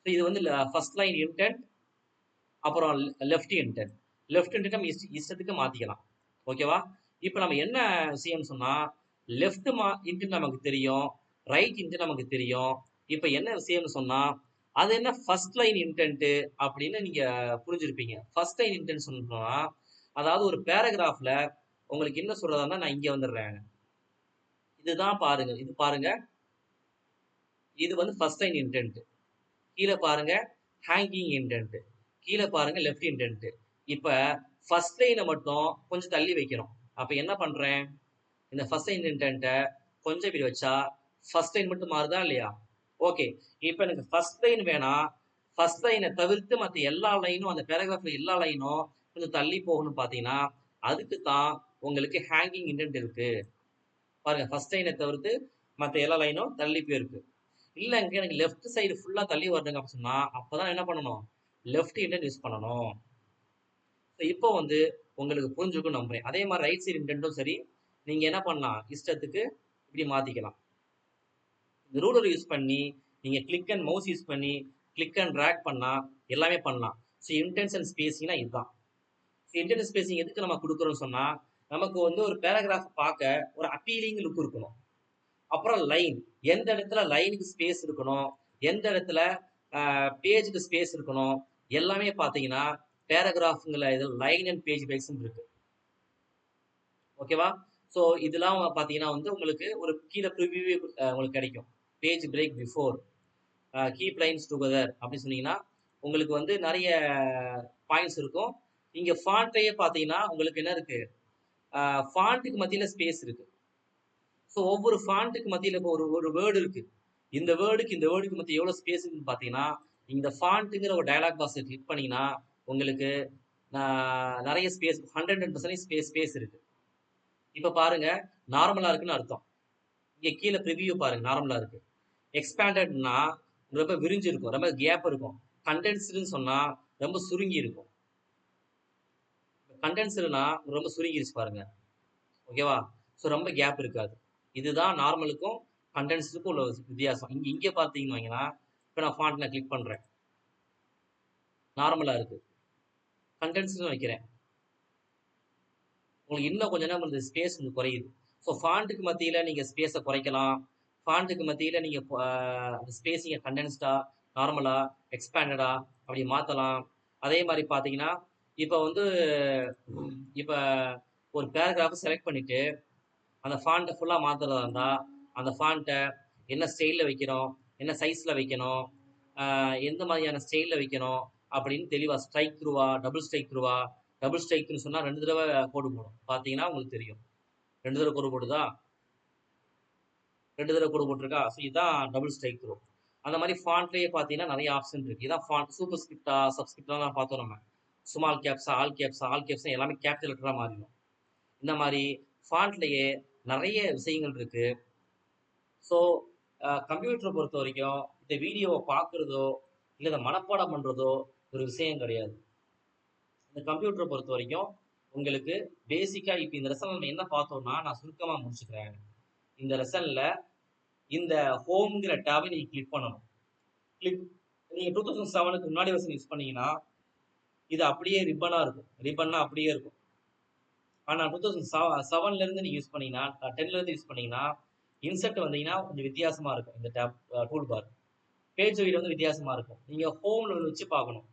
ஸோ இது வந்து ஃபர்ஸ்ட் லைன் இன்டென்ட், அப்புறம் லெஃப்ட் இன்டென்ட். லெஃப்ட் இன்டென்ட் நம்ம இஷ்டத்துக்கு மாற்றிக்கலாம். ஓகேவா? இப்போ நம்ம என்ன விஷயம்னு சொன்னால், லெஃப்ட் இன்டென்ட் நமக்கு தெரியும், ரைட் இன்டென்ட் நமக்கு தெரியும். இப்போ என்ன விஷயம்னு சொன்னால், அது என்ன ஃபர்ஸ்ட் லைன் இன்டென்ட் அப்படின்னு நீங்க புரிஞ்சிருப்பீங்க. ஃபர்ஸ்ட் லைன் இன்டென்ட் சொன்னா, அதாவது ஒரு பேராகிராஃப்ல உங்களுக்கு என்ன சொல்றதா, நான் இங்க வந்துடுறேன். இதுதான் பாருங்க, இது பாருங்க, இது வந்து ஃபர்ஸ்ட் லைன் இன்டென்ட். கீழே பாருங்க ஹேங்கிங் இன்டென்ட், கீழே பாருங்க லெஃப்ட் இன்டென்ட். இப்ப ஃபர்ஸ்ட் லைனை மட்டும் கொஞ்சம் தள்ளி வைக்கிறோம். அப்ப என்ன பண்றேன், இந்த ஃபர்ஸ்ட் லைன் இன்டென்ட்டை கொஞ்சம் இப்படி வச்சா ஃபர்ஸ்ட் லைன் மட்டும் மாறுதா இல்லையா? ஓகே, இப்போ எனக்கு ஃபர்ஸ்ட் லைன் வேணாம், ஃபர்ஸ்ட் லைனை தவிர்த்து மற்ற எல்லா லைனும், அந்த பேராகிராஃப்ல எல்லா லைனும் கொஞ்சம் தள்ளி போகணும்னு பார்த்தீங்கன்னா, அதுக்கு தான் உங்களுக்கு ஹேங்கிங் இன்டென்ட் இருக்கு. பாருங்க, ஃபர்ஸ்ட் லைனை தவிர்த்து மற்ற எல்லா லைனும் தள்ளி போயிருக்கு. இல்லைங்க எனக்கு லெஃப்ட் சைடு ஃபுல்லாக தள்ளி வருதுங்க அப்படின்னு சொன்னா, அப்போதான் என்ன பண்ணணும், லெஃப்ட் இன்டென்ட் யூஸ் பண்ணணும். ஸோ இப்போ வந்து உங்களுக்கு புரிஞ்சுக்கும் நம்புறேன். அதே மாதிரி ரைட் சைடு இன்டென்ட்டும் சரி, நீங்க என்ன பண்ணலாம், இஷ்டத்துக்கு இப்படி மாத்திக்கலாம். இந்த ரூலர் யூஸ் பண்ணி நீங்க கிளிக் அண்ட் மவுஸ் யூஸ் பண்ணி கிளிக் அண்ட் ட்ராக் பண்ணா எல்லாமே பண்ணலாம். ஸோ இன்டென்ஸ் அண்ட் ஸ்பேசிங்னா இதுதான். ஸோ இன்டென்ஸ் ஸ்பேசிங் எதுக்கு நம்ம கொடுக்குறோம்னு சொன்னா, நமக்கு வந்து ஒரு பேராகிராஃப் பார்க்க ஒரு அப்பீலிங் லுக் இருக்கணும். அப்புறம் லைன், எந்த இடத்துல லைனுக்கு ஸ்பேஸ் இருக்கணும், எந்த இடத்துல பேஜுக்கு ஸ்பேஸ் இருக்கணும், எல்லாமே பார்த்தீங்கன்னா பேராகிராஃப்ங்கிற இதில் லைன் அண்ட் பேஜ் பிரேக்ஸ் இருக்கு. ஓகேவா? ஸோ இதெல்லாம் பார்த்தீங்கன்னா வந்து உங்களுக்கு ஒரு கீழே ப்ரிவியூ உங்களுக்கு கிடைக்கும். Page break before, keep lines together அப்படின்னு சொன்னீங்கன்னா உங்களுக்கு வந்து நிறைய பாயிண்ட்ஸ் இருக்கும். இங்க ஃபாண்ட்லயே பார்த்தீங்கன்னா, உங்களுக்கு என்ன இருக்கு? ஃபாண்ட்டுக்கு மத்தியில ஸ்பேஸ் இருக்கு. ஸோ ஒவ்வொரு ஃபாண்ட்டுக்கு மத்தியில இப்போ ஒரு ஒரு வேர்ட் இருக்கு. இந்த வேர்டுக்கு இந்த வேர்டுக்கு மத்திய எவ்வளோ ஸ்பேஸ் இருக்குன்னு பார்த்தீங்கன்னா, இந்த ஃபாண்ட்டுங்கிற ஒரு டயலாக் பாக்ஸ கிளிக் பண்ணீங்கன்னா, உங்களுக்கு நெறைய ஸ்பேஸ் 100% ஸ்பேஸ் இருக்கு. இப்ப பாருங்க, நார்மலா இருக்குன்னு அர்த்தம். இங்க கீழ ப்ரிவியூ பாருங்க, நார்மலா இருக்கு. எக்ஸ்பேண்டட்னா ரொம்ப விரிஞ்சு இருக்கும். ரொம்ப கேப் இருக்கும். கண்டென்ஸ்டுன்னு சொன்னா ரொம்ப சுருங்கி இருக்கும். கண்டென்ஸ்டுனா ரொம்ப சுருங்கிருச்சு பாருங்க. ஓகேவா? ஸோ ரொம்ப கேப் இருக்காது. இதுதான் நார்மலுக்கும் கண்டென்ஸ்டுக்கும் உள்ள வித்தியாசம். இங்க பார்த்தீங்கன்னு வைங்களேன், இப்ப நான் ஃபாண்ட் கிளிக் பண்றேன். நார்மலா இருக்கு. கண்டென்ஸ்டுன்னு வைக்கிறேன். உங்களுக்கு இன்னும் கொஞ்ச நேரம் இந்த ஸ்பேஸ் வந்து குறையுது. ஸோ ஃபாண்ட்டுக்கு மத்தியில நீங்க ஸ்பேஸ குறைக்கலாம். ஃபாண்ட்டுக்கு மத்தியில நீங்க அந்த ஸ்பேஸிங்க கண்டென்ஸ்டா, நார்மலா, எக்ஸ்பேண்டடா அப்படி மாத்தலாம். அதே மாரி பார்த்தீங்கன்னா, இப்ப வந்து இப்ப ஒரு பேராகிராஃப் செலக்ட் பண்ணிட்டு, அந்த ஃபாண்ட்ட ஃபுல்லா மாத்துறதா இருந்தா, அந்த ஃபாண்ட்ட என்ன ஸ்டைல்ல வைக்கணும், என்ன சைஸ்ல வைக்கணும், எந்த மாதிரியான ஸ்டைல்ல வைக்கணும் அப்படின்னு தெளிவா ஸ்ட்ரைக் த்ரூவா, டபுள் ஸ்ட்ரைக்ன்னு சொன்னா 2 தடவ கோடு போடும். பார்த்தீங்கன்னா உங்களுக்கு தெரியும். 2 தடவ கோடு போடுதா? 2 தடவ கோடு போட்டிருக்கா? ஸோ இதான் டபுள் ஸ்ட்ரைக் த்ரூ. அந்த மாரி ஃபாண்ட்லயே பார்த்தீங்கன்னா நெறைய ஆப்ஷன் இருக்கு. இதான் ஃபாண்ட் சூப்பர் ஸ்கிரிப்ட்டா, சப்ஸ்கிரிப்ட்லாம் பார்த்தோம் நம்ம. ஸ்மால் கேப்ஸா, ஆல் கேப்ஸா எல்லாமே கேப்பிட்டல் லெட்டரா மாறிடும். இந்த மாரி ஃபாண்ட்லயே நெறைய விஷயங்கள் இருக்கு. ஸோ கம்ப்யூட்டர பொறுத்தவரைக்கும் இந்த வீடியோவ பார்க்குறதோ, இல்ல இத மனப்பாடம் பண்றதோ ஒரு விஷயம் கிடையாது. இந்த கம்ப்யூட்டர பொறுத்தவரைக்கும் உங்களுக்கு பேசிக்கா இப்ப இந்த லெசன்ல நம்ம என்ன பார்த்தோம்னா, நான் சுருக்கமா முடிச்சுக்கிறேன். இந்த லெசன்ல இந்த ஹோம்ங்கிற டேப நீங்க கிளிக் பண்ணணும். கிளிக் நீங்க 2007க்கு முன்னாடி வெர்ஷன் யூஸ் பண்ணீங்கன்னா, இது அப்படியே ரிப்பனா இருக்கும். ரிப்பன்னா அப்படியே இருக்கும். ஆனா 2007ல இருந்து நீங்க யூஸ் பண்ணீங்கன்னா, 10ல இருந்து யூஸ் பண்ணீங்கன்னா, இன்சர்ட் வந்தீங்கன்னா கொஞ்சம் வித்தியாசமா இருக்கும். இந்த tab tool bar. Page reader வந்து வித்தியாசமா இருக்கும். நீங்க ஹோம்ல வச்சு பார்க்கணும்.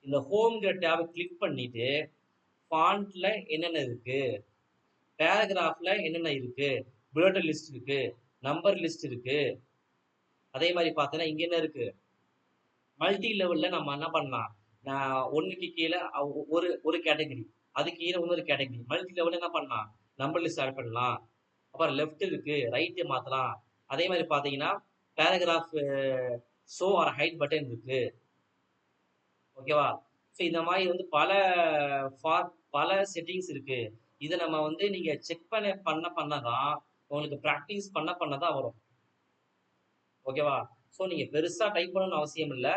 இந்த ஹோம்ங்கிற டேப கிளிக் பண்ணிட்டு, ஃபாண்ட்ல என்னென்ன இருக்கு? பேராகிராஃப்ல என்னென்ன இருக்கு? புல்லட் லிஸ்ட் இருக்கு. நம்பர் லிஸ்ட் இருக்கு. அதே மாரி பார்த்தீங்கன்னா, இங்க என்ன இருக்கு? மல்டி லெவல்ல நம்ம என்ன பண்ணலாம்? நான் 1க்கு கீழ ஒரு ஒரு கேட்டகரி. அதுக்கு கீழ இன்னொரு கேட்டகரி. மல்டி லெவல்ல என்ன பண்ணலாம்? நம்பர் லிஸ்ட் ஆட் பண்ணலாம். அப்புறம் லெஃப்ட் இருக்கு, ரைட் மாத்தலாம். அதே மாரி பார்த்தீங்கன்னா, paragraph show or hide button இருக்கு. ஓகேவா? ஸோ இந்த மாரி வந்து பல செட்டிங்ஸ் இருக்கு. இத நம்ம வந்து நீங்க செக் பண்ண தான் உங்களுக்கு பிராக்டிஸ் பண்ண தான் வரும். ஓகேவா? ஸோ நீங்க பெருசா டைப் பண்ணணும்னு அவசியம் இல்ல.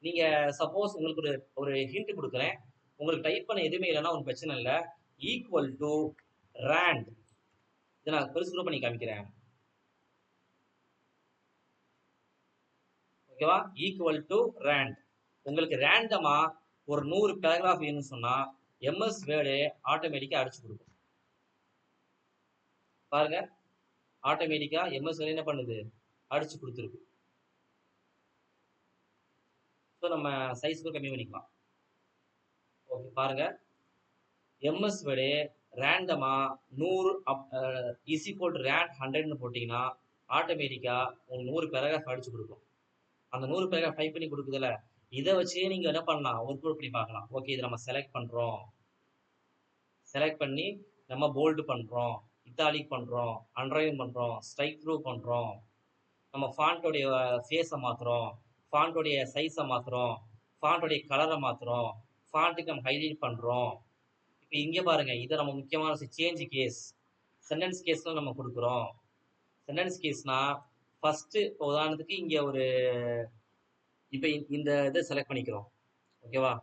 நீங்க சப்போஸ் உங்களுக்கு ஒரு ஒரு ஹிண்ட் குடுக்குறேன். உங்களுக்கு டைப் பண்ண எதுவுமே இல்லன்னா ஒண்ணும் பிரச்சனை இல்ல. Equal to rand. இத நான் பெருசு பண்ணி காமிக்கிறேன். ஓகேவா? Equal to rand. உங்களுக்கு ரேண்டமா ஒரு 100 பேராகிராஃப் வேணும்னு சொன்னா, எம்எஸ் வேர்டு ஆட்டோமேட்டிக்கா அடிச்சு குடுக்கும். பாருங்க, ஆட்டோமேட்டிக்கா எம்எஸ் வேர்டு என்ன பண்ணுது? அடிச்சு குடுத்துருக்கு. ஸோ நம்ம சைஸ் கூட கம்மி பண்ணிக்கலாம். ஓகே பாருங்க. எம்எஸ் வேர்டு ரேண்டமா 100 இஸ் ஈக்குவல் டு ரேண்ட் 100ன்னு போட்டீங்கன்னா, ஆட்டோமேட்டிக்கா உங்களுக்கு 100 பேராகிராஃப் அடிச்சு குடுக்கும். அந்த 100 பேராகிராஃப் டைப் பண்ணி குடுக்குதுல்ல, இத வச்சே நீங்க என்ன பண்ணலாம்? ஒர்க் அவுட் பண்ணி பார்க்கலாம். ஓகே இத நம்ம செலக்ட் பண்றோம். செலக்ட் பண்ணி நம்ம போல்டு பண்றோம், இட்டாலிக் பண்றோம், அண்டர்லைன் பண்றோம், ஸ்ட்ரைக் த்ரூ பண்றோம். நம்ம ஃபாண்ட்டோடைய ஃபேஸ மாத்துறோம், ஃபாண்ட்டோடைய சைஸ மாத்துறோம், ஃபாண்ட்டோடைய கலர மாத்துறோம், ஃபாண்ட்டுக்கு நம்ம ஹைலைட் பண்றோம். இப்ப இங்க பாருங்க, இது நம்ம முக்கியமான சேஞ்ச் கேஸ். சென்டென்ஸ் கேஸ்ல நம்ம குடுக்குறோம். சென்டென்ஸ் கேஸ்னா ஃபர்ஸ்ட் உதாரணத்துக்கு இங்க ஒரு இப்ப இந்த இத செலக்ட் பண்ணிக்கிறோம். ஓகேவா?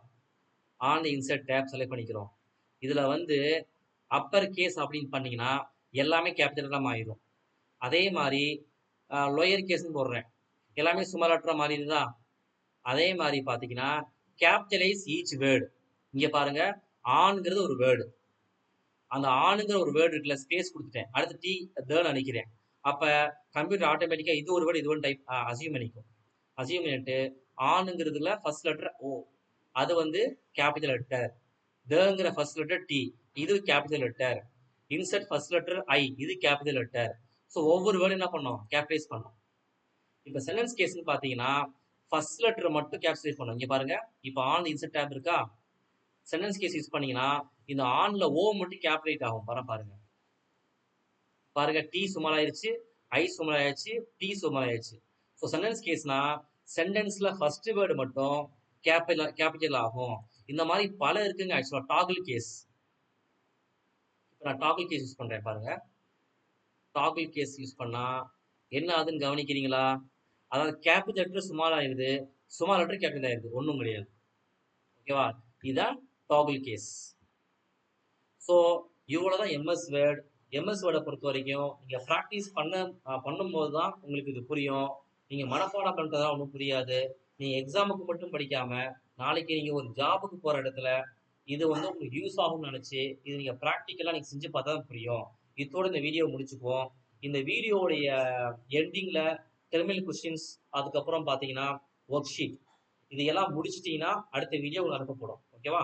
ஆன் இன்சர்ட் டேப் செலக்ட் பண்ணிக்கிறோம். இதுல வந்து அப்பர் கேஸ் அப்படின்னு பண்ணீங்கன்னா எல்லாமே கேபிட்டலா மாறிடும். அதே மாதிரி லோயர் கேஸ்ன்னு போடுறேன். எல்லாமே ஸ்மால் லெட்டரா மாறிடுதா? அதே மாதிரி பார்த்தீங்கன்னா கேபிட்டலைஸ் ஈச் வேர்டு. இங்க பாருங்க, ஆண்ங்கிறது ஒரு வேர்டு. அந்த ஆணுங்கிற ஒரு வேர்டு இருக்குல்ல, ஸ்பேஸ் கொடுத்துட்டேன். அடுத்து தேன்னு நினைக்கிறேன். அப்ப கம்ப்யூட்டர் ஆட்டோமேட்டிக்கா இது ஒரு வேர்டு இது ஒரு டைப் அசியூம் பண்ணிக்கும். அசியூம் பண்ணிட்டு ஆணுங்கிறதுல ஃபர்ஸ்ட் லெட்டர் ஓ, அது வந்து கேபிட்டல் லெட்டர். தேங்கிற ஃபர்ஸ்ட் லெட்டர் டி, இது capital letter. Insert first letter I, இது கேபிட்டல் லெட்டர். ஸோ ஒவ்வொரு வேர்டு என்ன பண்ணோம்? கேபிட்டலைஸ் பண்ணோம். இப்போ சென்டென்ஸ் கேஸ்ன்னு பார்த்தீங்கன்னா ஃபர்ஸ்ட் லெட்டர் மட்டும் கேப்சரைஸ் பண்ணும். இங்க பாருங்க, இப்போ ஆன் இன்சர்ட் டேப் இருக்கா, சென்டென்ஸ் கேஸ் யூஸ் பண்ணீங்கன்னா இந்த ஆன்ல ஓ மட்டும் கேப்ரேட் ஆகும். பாருங்க பாருங்க, டி சுமார் ஆயிருச்சு, ஐ சுமார் ஆயிடுச்சு, டி சுமார் ஆயிடுச்சு. ஸோ சென்டென்ஸ் கேஸ்னா சென்டென்ஸ்ல ஃபர்ஸ்ட் வேர்டு மட்டும் கேபிட்டல் ஆகும். இந்த மாதிரி பல இருக்குங்க. ஆக்சுவலா டாகிள் கேஸ், இப்போ நான் டாகிள் கேஸ் யூஸ் பண்றேன் பாருங்க. டாகிள் கேஸ் யூஸ் பண்ணா என்ன ஆகுதுன்னு கவனிக்கிறீங்களா? அதாவது கேபிட்டல் லெட்டர் ஸ்மால் ஆயிருது, ஸ்மால் லெட்டர் கேபிட்டல் ஆயிருது, ஒன்றும் கிடையாது. ஓகேவா? இதுதான் டாகிள் கேஸ். ஸோ இவ்வளோதான் எம்எஸ் வேர்ட். எம்எஸ் வேர்டை பொறுத்த வரைக்கும் நீங்கள் ப்ராக்டிஸ் பண்ணும்போது தான் உங்களுக்கு இது புரியும். நீங்கள் மனப்பாடம் பண்ணுறதா ஒன்றும் புரியாது. நீங்கள் எக்ஸாமுக்கு மட்டும் படிக்காமல் நாளைக்கு நீங்கள் ஒரு ஜாபுக்கு போகிற இடத்துல இது வந்து உங்களுக்கு யூஸ் ஆகும்னு நினச்சி இது நீங்கள் ப்ராக்டிக்கலாக நீங்கள் செஞ்சு பார்த்தா தான் புரியும். இதோட இந்த வீடியோ முடிச்சுக்குவோம். இந்த வீடியோடைய எண்டிங்கில் டெர்மினல் கொஸ்டின்ஸ், அதுக்கப்புறம் பார்த்தீங்கன்னா ஒர்க் ஷீட், இதையெல்லாம் முடிச்சிட்டிங்கன்னா அடுத்த வீடியோ உங்களுக்கு அனுப்பப்படும். ஓகேவா?